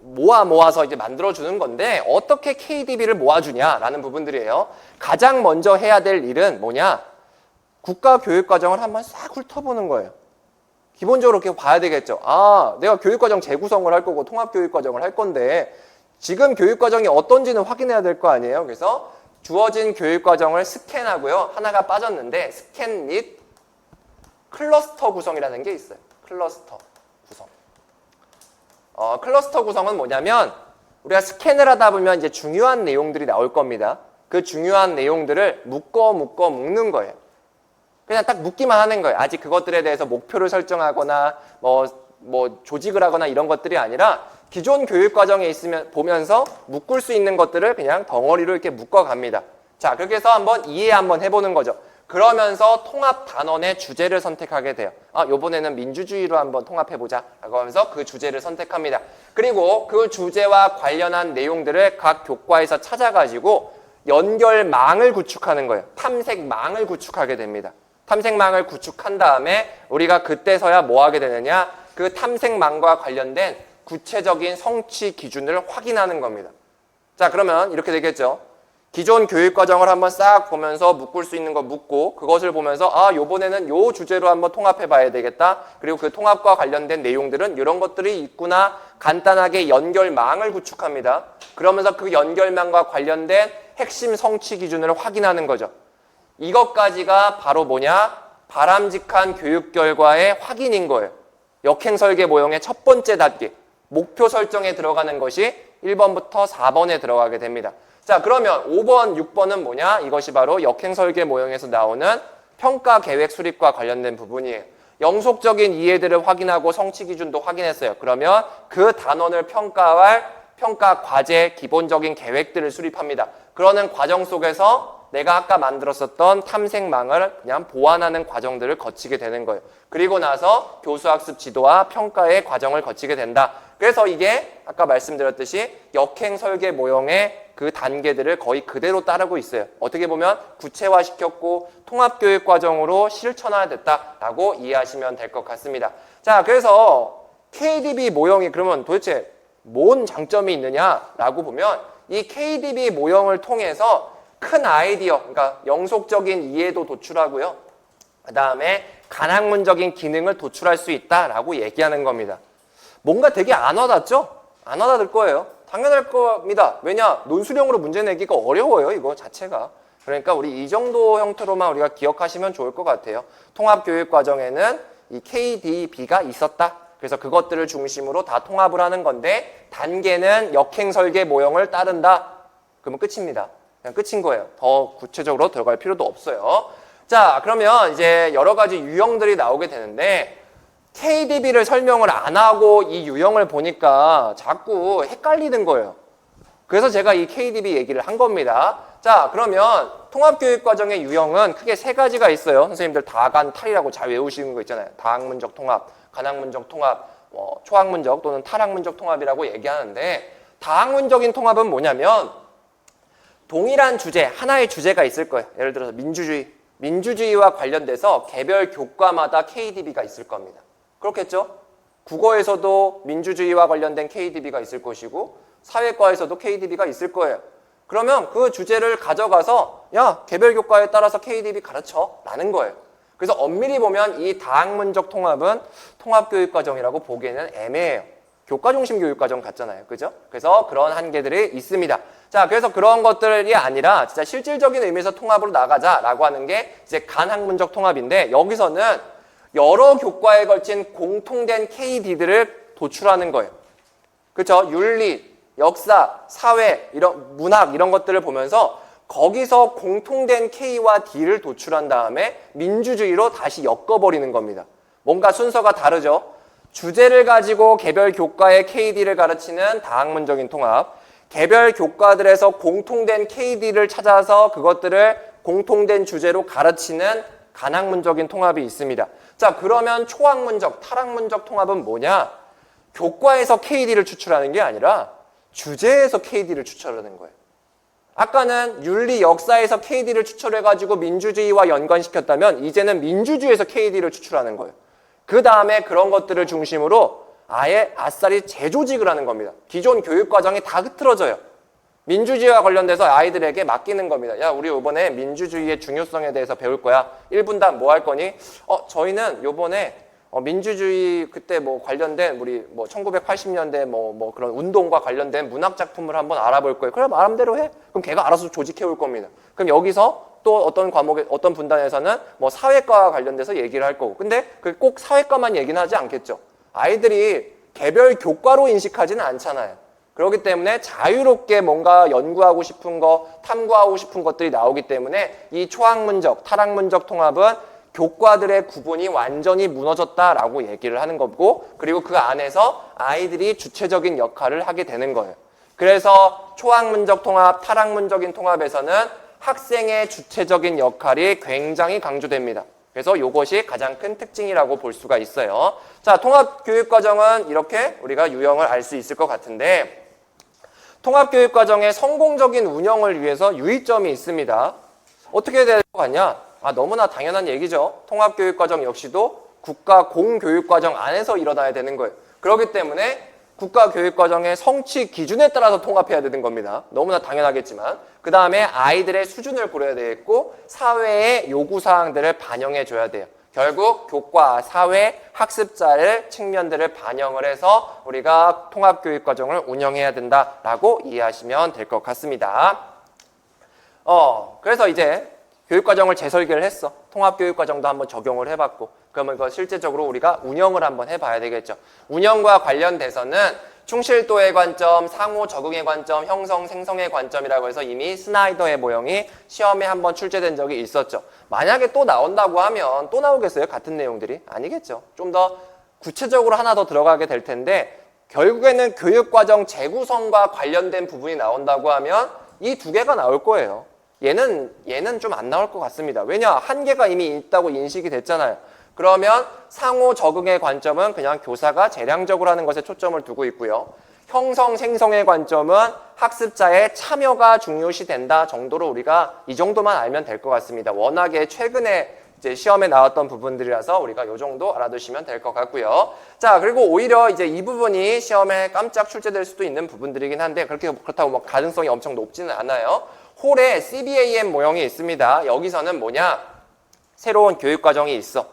A: 모아서 이제 만들어주는 건데 어떻게 KDB를 모아주냐라는 부분들이에요. 가장 먼저 해야 될 일은 뭐냐? 국가교육과정을 한번 싹 훑어보는 거예요. 기본적으로 이렇게 봐야 되겠죠. 아, 내가 교육과정 재구성을 할 거고 통합교육과정을 할 건데 지금 교육과정이 어떤지는 확인해야 될 거 아니에요. 그래서 주어진 교육과정을 스캔하고요. 하나가 빠졌는데 스캔 및 클러스터 구성이라는 게 있어요. 클러스터 구성. 클러스터 구성은 뭐냐면 우리가 스캔을 하다 보면 이제 중요한 내용들이 나올 겁니다. 그 중요한 내용들을 묶는 거예요. 그냥 딱 묶기만 하는 거예요. 아직 그것들에 대해서 목표를 설정하거나 뭐 조직을 하거나 이런 것들이 아니라 기존 교육 과정에 있으면 보면서 묶을 수 있는 것들을 그냥 덩어리로 이렇게 묶어 갑니다. 자, 그렇게 해서 한번 이해 한번 해보는 거죠. 그러면서 통합 단원의 주제를 선택하게 돼요. 요번에는 민주주의로 한번 통합해보자 라고 하면서 그 주제를 선택합니다. 그리고 그 주제와 관련한 내용들을 각 교과에서 찾아가지고 연결망을 구축하는 거예요. 탐색망을 구축하게 됩니다. 탐색망을 구축한 다음에 우리가 그때서야 뭐 하게 되느냐? 그 탐색망과 관련된 구체적인 성취 기준을 확인하는 겁니다. 자, 그러면 이렇게 되겠죠. 기존 교육과정을 한번 싹 보면서 묶을 수 있는 거 묶고 그것을 보면서 요번에는 요 주제로 한번 통합해 봐야 되겠다. 그리고 그 통합과 관련된 내용들은 이런 것들이 있구나. 간단하게 연결망을 구축합니다. 그러면서 그 연결망과 관련된 핵심 성취 기준을 확인하는 거죠. 이것까지가 바로 뭐냐? 바람직한 교육 결과의 확인인 거예요. 역행 설계 모형의 첫 번째 단계. 목표 설정에 들어가는 것이 1번부터 4번에 들어가게 됩니다. 자, 그러면 5번, 6번은 뭐냐? 이것이 바로 역행 설계 모형에서 나오는 평가 계획 수립과 관련된 부분이에요. 영속적인 이해들을 확인하고 성취 기준도 확인했어요. 그러면 그 단원을 평가할 평가 과제 기본적인 계획들을 수립합니다. 그러는 과정 속에서 내가 아까 만들었었던 탐색망을 그냥 보완하는 과정들을 거치게 되는 거예요. 그리고 나서 교수학습 지도와 평가의 과정을 거치게 된다. 그래서 이게 아까 말씀드렸듯이 역행 설계 모형의 그 단계들을 거의 그대로 따르고 있어요. 어떻게 보면 구체화시켰고 통합교육 과정으로 실천화됐다라고 이해하시면 될 것 같습니다. 자, 그래서 KDB 모형이 그러면 도대체 뭔 장점이 있느냐라고 보면 이 KDB 모형을 통해서 큰 아이디어, 그러니까 영속적인 이해도 도출하고요. 그 다음에 간학문적인 기능을 도출할 수 있다라고 얘기하는 겁니다. 뭔가 되게 안 와닿죠? 안 와닿을 거예요. 당연할 겁니다. 왜냐? 논술형으로 문제 내기가 어려워요. 이거 자체가. 그러니까 우리 이 정도 형태로만 우리가 기억하시면 좋을 것 같아요. 통합교육 과정에는 이 KDB가 있었다. 그래서 그것들을 중심으로 다 통합을 하는 건데 단계는 역행 설계 모형을 따른다. 그러면 끝입니다. 그냥 끝인 거예요. 더 구체적으로 들어갈 필요도 없어요. 자, 그러면 이제 여러 가지 유형들이 나오게 되는데 KDB를 설명을 안 하고 이 유형을 보니까 자꾸 헷갈리는 거예요. 그래서 제가 이 KDB 얘기를 한 겁니다. 자, 그러면 통합교육과정의 유형은 크게 세 가지가 있어요. 선생님들 다간탈이라고 잘 외우시는 거 있잖아요. 다학문적 통합, 간학문적 통합, 초학문적 또는 탈학문적 통합이라고 얘기하는데 다학문적인 통합은 뭐냐면 동일한 주제, 하나의 주제가 있을 거예요. 예를 들어서 민주주의. 민주주의와 관련돼서 개별 교과마다 KDB가 있을 겁니다. 그렇겠죠? 국어에서도 민주주의와 관련된 KDB가 있을 것이고 사회과에서도 KDB가 있을 거예요. 그러면 그 주제를 가져가서 야, 개별 교과에 따라서 KDB 가르쳐 라는 거예요. 그래서 엄밀히 보면 이 다학문적 통합은 통합교육과정이라고 보기에는 애매해요. 교과 중심 교육과정 같잖아요. 그죠? 그래서 그런 한계들이 있습니다. 자, 그래서 그런 것들이 아니라 진짜 실질적인 의미에서 통합으로 나가자라고 하는 게 이제 간학문적 통합인데 여기서는 여러 교과에 걸친 공통된 KD들을 도출하는 거예요. 그렇죠? 윤리, 역사, 사회, 이런 문학 이런 것들을 보면서 거기서 공통된 K와 D를 도출한 다음에 민주주의로 다시 엮어버리는 겁니다. 뭔가 순서가 다르죠? 주제를 가지고 개별 교과의 KD를 가르치는 다학문적인 통합, 개별 교과들에서 공통된 KD를 찾아서 그것들을 공통된 주제로 가르치는 간학문적인 통합이 있습니다. 자, 그러면 초학문적, 탈학문적 통합은 뭐냐? 교과에서 KD를 추출하는 게 아니라 주제에서 KD를 추출하는 거예요. 아까는 윤리, 역사에서 KD를 추출해가지고 민주주의와 연관시켰다면 이제는 민주주의에서 KD를 추출하는 거예요. 그 다음에 그런 것들을 중심으로 아예 아싸리 재조직을 하는 겁니다. 기존 교육과정이 다 흐트러져요. 민주주의와 관련돼서 아이들에게 맡기는 겁니다. 야, 우리 이번에 민주주의의 중요성에 대해서 배울 거야. 1분단 뭐 할 거니? 저희는 이번에 민주주의 그때 뭐 관련된 우리 뭐 1980년대 뭐 그런 운동과 관련된 문학 작품을 한번 알아볼 거예요. 그래, 마음대로 해. 그럼 걔가 알아서 조직해 올 겁니다. 그럼 여기서 또 어떤 과목에 어떤 분단에서는 뭐 사회과와 관련돼서 얘기를 할 거고. 근데 그 꼭 사회과만 얘기는 하지 않겠죠. 아이들이 개별 교과로 인식하지는 않잖아요. 그렇기 때문에 자유롭게 뭔가 연구하고 싶은 거, 탐구하고 싶은 것들이 나오기 때문에 이 초학문적, 탈학문적 통합은 교과들의 구분이 완전히 무너졌다라고 얘기를 하는 거고, 그리고 그 안에서 아이들이 주체적인 역할을 하게 되는 거예요. 그래서 초학문적 통합, 탈학문적인 통합에서는 학생의 주체적인 역할이 굉장히 강조됩니다. 그래서 이것이 가장 큰 특징이라고 볼 수가 있어요. 자, 통합교육과정은 이렇게 우리가 유형을 알 수 있을 것 같은데, 통합교육과정의 성공적인 운영을 위해서 유의점이 있습니다. 어떻게 될 것 같냐? 너무나 당연한 얘기죠. 통합교육과정 역시도 국가 공교육과정 안에서 일어나야 되는 거예요. 그렇기 때문에 국가교육과정의 성취 기준에 따라서 통합해야 되는 겁니다. 너무나 당연하겠지만 그 다음에 아이들의 수준을 고려해야 되겠고 사회의 요구사항들을 반영해 줘야 돼요. 결국 교과, 사회, 학습자의 측면들을 반영을 해서 우리가 통합교육과정을 운영해야 된다라고 이해하시면 될 것 같습니다. 그래서 이제 교육과정을 재설계를 했어. 통합교육과정도 한번 적용을 해봤고 그러면 이거 실제적으로 우리가 운영을 한번 해봐야 되겠죠. 운영과 관련돼서는 충실도의 관점, 상호 적응의 관점, 형성, 생성의 관점이라고 해서 이미 스나이더의 모형이 시험에 한번 출제된 적이 있었죠. 만약에 또 나온다고 하면 또 나오겠어요? 같은 내용들이? 아니겠죠. 좀 더 구체적으로 하나 더 들어가게 될 텐데 결국에는 교육과정 재구성과 관련된 부분이 나온다고 하면 이 두 개가 나올 거예요. 얘는 좀 안 나올 것 같습니다. 왜냐? 한계가 이미 있다고 인식이 됐잖아요. 그러면 상호 적응의 관점은 그냥 교사가 재량적으로 하는 것에 초점을 두고 있고요. 형성, 생성의 관점은 학습자의 참여가 중요시 된다 정도로 우리가 이 정도만 알면 될 것 같습니다. 워낙에 최근에 이제 시험에 나왔던 부분들이라서 우리가 이 정도 알아두시면 될 것 같고요. 자, 그리고 오히려 이제 이 부분이 시험에 깜짝 출제될 수도 있는 부분들이긴 한데 그렇다고 뭐 가능성이 엄청 높지는 않아요. 홀에 CBAM 모형이 있습니다. 여기서는 뭐냐? 새로운 교육과정이 있어.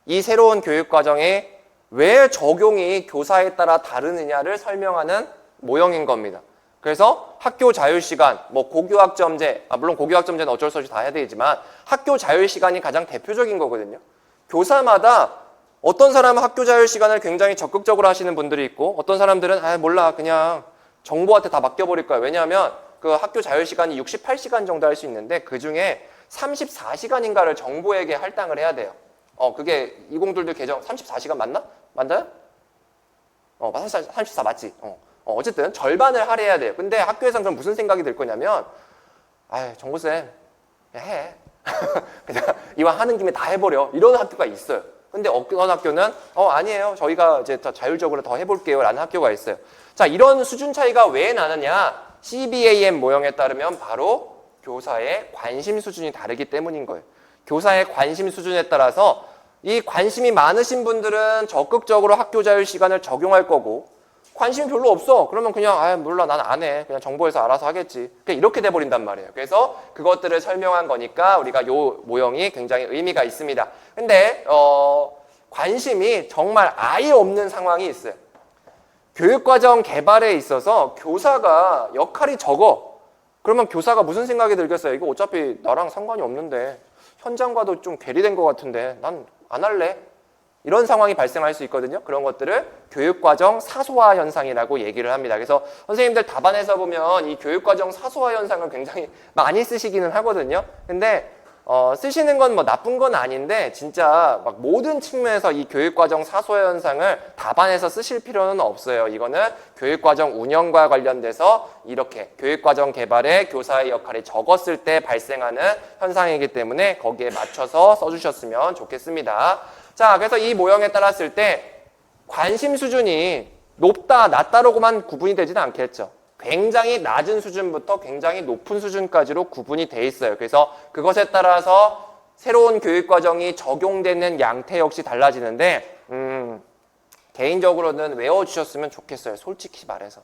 A: 이 새로운 교육과정이 왜 적용이 교사에 따라 다르느냐를 설명하는 모형인 겁니다. 그래서 학교 자율시간, 뭐 고교학점제, 물론 고교학점제는 어쩔 수 없이 다 해야 되지만 학교 자율시간이 가장 대표적인 거거든요. 교사마다 어떤 사람은 학교 자율 시간을 굉장히 적극적으로 하시는 분들이 있고 어떤 사람들은 몰라 그냥 정보한테 다 맡겨버릴 거야. 왜냐하면 그 학교 자율 시간이 68시간 정도 할 수 있는데 그중에 34시간인가를 정보에게 할당을 해야 돼요. 그게 이공들도 계정 34시간 맞나? 맞나요? 34 맞지? 어쨌든 절반을 할애해야 돼요. 근데 학교에서는 그럼 무슨 생각이 들 거냐면 정보쌤 그냥 해. 그냥 이왕 하는 김에 다 해버려. 이런 학교가 있어요. 근데 어떤 학교는 아니에요. 저희가 이제 더 자율적으로 더 해볼게요. 라는 학교가 있어요. 자, 이런 수준 차이가 왜 나느냐? CBAM 모형에 따르면 바로 교사의 관심 수준이 다르기 때문인 거예요. 교사의 관심 수준에 따라서 이 관심이 많으신 분들은 적극적으로 학교 자율 시간을 적용할 거고 관심이 별로 없어. 그러면 그냥 몰라 난 안 해. 그냥 정보에서 알아서 하겠지. 그냥 이렇게 돼버린단 말이에요. 그래서 그것들을 설명한 거니까 우리가 요 모형이 굉장히 의미가 있습니다. 근데 관심이 정말 아예 없는 상황이 있어요. 교육과정 개발에 있어서 교사가 역할이 적어. 그러면 교사가 무슨 생각이 들겠어요? 이거 어차피 나랑 상관이 없는데 현장과도 좀 괴리된 것 같은데 난 안 할래. 이런 상황이 발생할 수 있거든요. 그런 것들을 교육과정 사소화 현상이라고 얘기를 합니다. 그래서 선생님들 답안에서 보면 이 교육과정 사소화 현상을 굉장히 많이 쓰시기는 하거든요. 근데 쓰시는 건 뭐 나쁜 건 아닌데 진짜 막 모든 측면에서 이 교육과정 사소화 현상을 답안에서 쓰실 필요는 없어요. 이거는 교육과정 운영과 관련돼서 이렇게 교육과정 개발에 교사의 역할이 적었을 때 발생하는 현상이기 때문에 거기에 맞춰서 써주셨으면 좋겠습니다. 자, 그래서 이 모형에 따랐을 때 관심 수준이 높다, 낮다로만 구분이 되지는 않겠죠. 굉장히 낮은 수준부터 굉장히 높은 수준까지로 구분이 돼 있어요. 그래서 그것에 따라서 새로운 교육과정이 적용되는 양태 역시 달라지는데 개인적으로는 외워주셨으면 좋겠어요. 솔직히 말해서.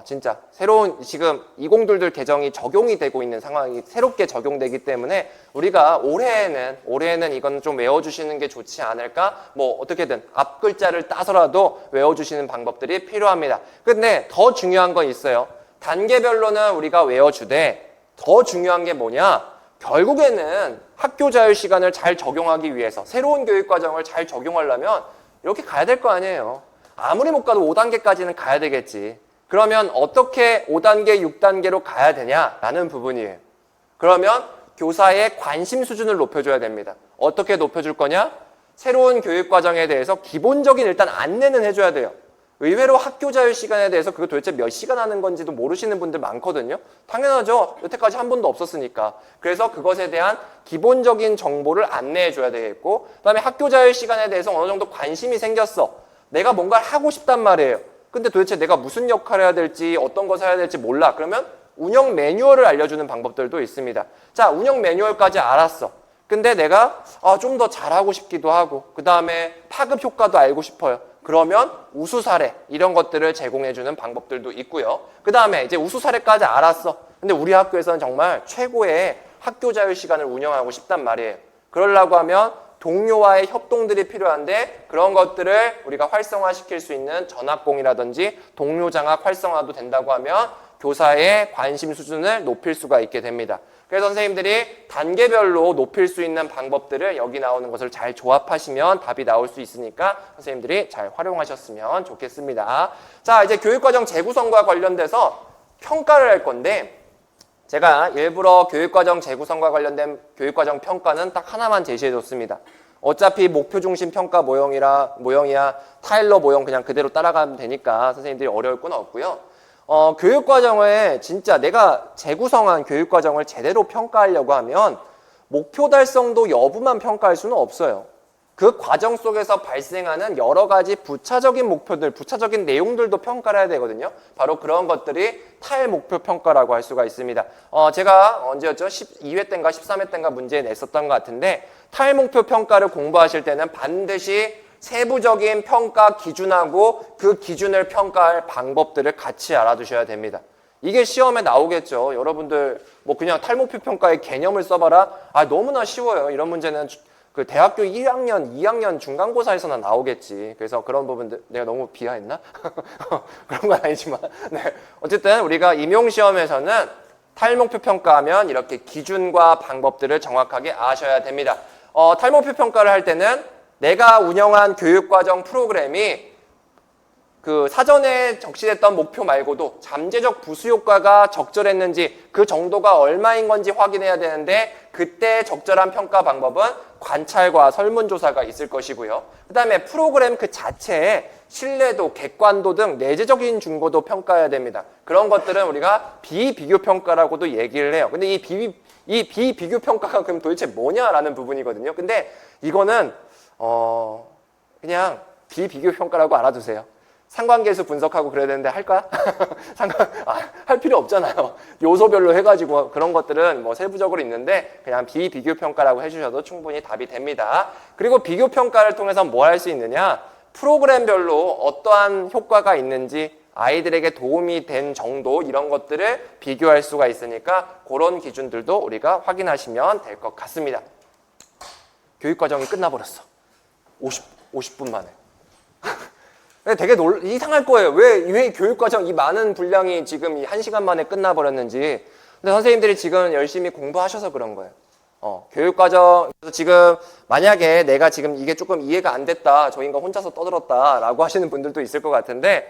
A: 진짜 새로운 지금 2022 개정이 적용이 되고 있는 상황이 새롭게 적용되기 때문에 우리가 올해에는 이건 좀 외워주시는 게 좋지 않을까? 뭐 어떻게든 앞 글자를 따서라도 외워주시는 방법들이 필요합니다. 근데 더 중요한 건 있어요. 단계별로는 우리가 외워주되 더 중요한 게 뭐냐? 결국에는 학교 자율 시간을 잘 적용하기 위해서 새로운 교육과정을 잘 적용하려면 이렇게 가야 될 거 아니에요. 아무리 못 가도 5단계까지는 가야 되겠지. 그러면 어떻게 5단계, 6단계로 가야 되냐라는 부분이에요. 그러면 교사의 관심 수준을 높여줘야 됩니다. 어떻게 높여줄 거냐? 새로운 교육과정에 대해서 기본적인 일단 안내는 해줘야 돼요. 의외로 학교 자율 시간에 대해서 그거 도대체 몇 시간 하는 건지도 모르시는 분들 많거든요. 당연하죠. 여태까지 한 번도 없었으니까. 그래서 그것에 대한 기본적인 정보를 안내해줘야 되겠고 그다음에 학교 자율 시간에 대해서 어느 정도 관심이 생겼어. 내가 뭔가를 하고 싶단 말이에요. 근데 도대체 내가 무슨 역할을 해야 될지 어떤 것을 해야 될지 몰라. 그러면 운영 매뉴얼을 알려주는 방법들도 있습니다. 자, 운영 매뉴얼까지 알았어. 근데 내가 좀 더 잘하고 싶기도 하고 그 다음에 파급 효과도 알고 싶어요. 그러면 우수 사례 이런 것들을 제공해주는 방법들도 있고요. 그 다음에 이제 우수 사례까지 알았어. 근데 우리 학교에서는 정말 최고의 학교 자율 시간을 운영하고 싶단 말이에요. 그러려고 하면 동료와의 협동들이 필요한데 그런 것들을 우리가 활성화시킬 수 있는 전학공이라든지 동료 장학 활성화도 된다고 하면 교사의 관심 수준을 높일 수가 있게 됩니다. 그래서 선생님들이 단계별로 높일 수 있는 방법들을 여기 나오는 것을 잘 조합하시면 답이 나올 수 있으니까 선생님들이 잘 활용하셨으면 좋겠습니다. 자, 이제 교육과정 재구성과 관련돼서 평가를 할 건데 제가 일부러 교육과정 재구성과 관련된 교육과정 평가는 딱 하나만 제시해줬습니다. 어차피 목표 중심 평가 모형이야 타일러 모형 그냥 그대로 따라가면 되니까 선생님들이 어려울 건 없고요. 교육과정을 진짜 내가 재구성한 교육과정을 제대로 평가하려고 하면 목표 달성도 여부만 평가할 수는 없어요. 그 과정 속에서 발생하는 여러 가지 부차적인 목표들, 부차적인 내용들도 평가를 해야 되거든요. 바로 그런 것들이 탈목표 평가라고 할 수가 있습니다. 제가 언제였죠? 12회 때인가 13회 때인가 문제 냈었던 것 같은데 탈목표 평가를 공부하실 때는 반드시 세부적인 평가 기준하고 그 기준을 평가할 방법들을 같이 알아두셔야 됩니다. 이게 시험에 나오겠죠. 여러분들 뭐 그냥 탈목표 평가의 개념을 써봐라. 너무나 쉬워요. 이런 문제는 그 대학교 1학년, 2학년 중간고사에서나 나오겠지. 그래서 그런 부분들 내가 너무 비하했나? 그런 건 아니지만 네. 어쨌든 우리가 임용시험에서는 탈목표 평가하면 이렇게 기준과 방법들을 정확하게 아셔야 됩니다. 탈목표 평가를 할 때는 내가 운영한 교육과정 프로그램이 그 사전에 적시됐던 목표 말고도 잠재적 부수 효과가 적절했는지 그 정도가 얼마인 건지 확인해야 되는데 그때 적절한 평가 방법은 관찰과 설문조사가 있을 것이고요. 그 다음에 프로그램 그 자체에 신뢰도, 객관도 등 내재적인 중고도 평가해야 됩니다. 그런 것들은 우리가 비비교 평가라고도 얘기를 해요. 근데 이 비비교 평가가 그럼 도대체 뭐냐라는 부분이거든요. 근데 이거는 그냥 비비교 평가라고 알아두세요. 상관계수 분석하고 그래야 되는데 할까? 할 필요 없잖아요. 요소별로 해가지고 그런 것들은 뭐 세부적으로 있는데 그냥 비비교 평가라고 해주셔도 충분히 답이 됩니다. 그리고 비교 평가를 통해서 뭘 할 수 있느냐? 프로그램별로 어떠한 효과가 있는지 아이들에게 도움이 된 정도 이런 것들을 비교할 수가 있으니까 그런 기준들도 우리가 확인하시면 될 것 같습니다. 교육과정이 끝나버렸어. 50분 만에. 되게 이상할 거예요. 왜 교육과정 이 많은 분량이 지금 이 1시간 만에 끝나버렸는지. 근데 선생님들이 지금 열심히 공부하셔서 그런 거예요. 교육과정, 지금 만약에 내가 지금 이게 조금 이해가 안 됐다, 저 인간 혼자서 떠들었다 라고 하시는 분들도 있을 것 같은데,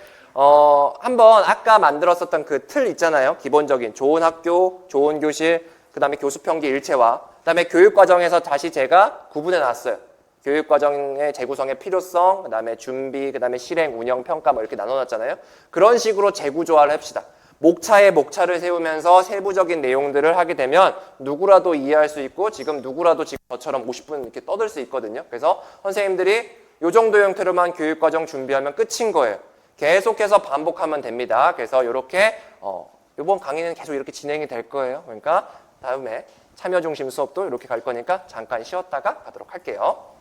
A: 한번 아까 만들었었던 그 틀 있잖아요. 기본적인 좋은 학교, 좋은 교실, 그 다음에 교수평기 일체화, 그 다음에 교육과정에서 다시 제가 구분해 놨어요. 교육과정의 재구성의 필요성, 그 다음에 준비, 그 다음에 실행, 운영, 평가 뭐 이렇게 나눠놨잖아요. 그런 식으로 재구조화를 합시다. 목차에 목차를 세우면서 세부적인 내용들을 하게 되면 누구라도 이해할 수 있고 지금 누구라도 지금 저처럼 50분 이렇게 떠들 수 있거든요. 그래서 선생님들이 이 정도 형태로만 교육과정 준비하면 끝인 거예요. 계속해서 반복하면 됩니다. 그래서 이렇게 이번 강의는 계속 이렇게 진행이 될 거예요. 그러니까 다음에 참여 중심 수업도 이렇게 갈 거니까 잠깐 쉬었다가 가도록 할게요.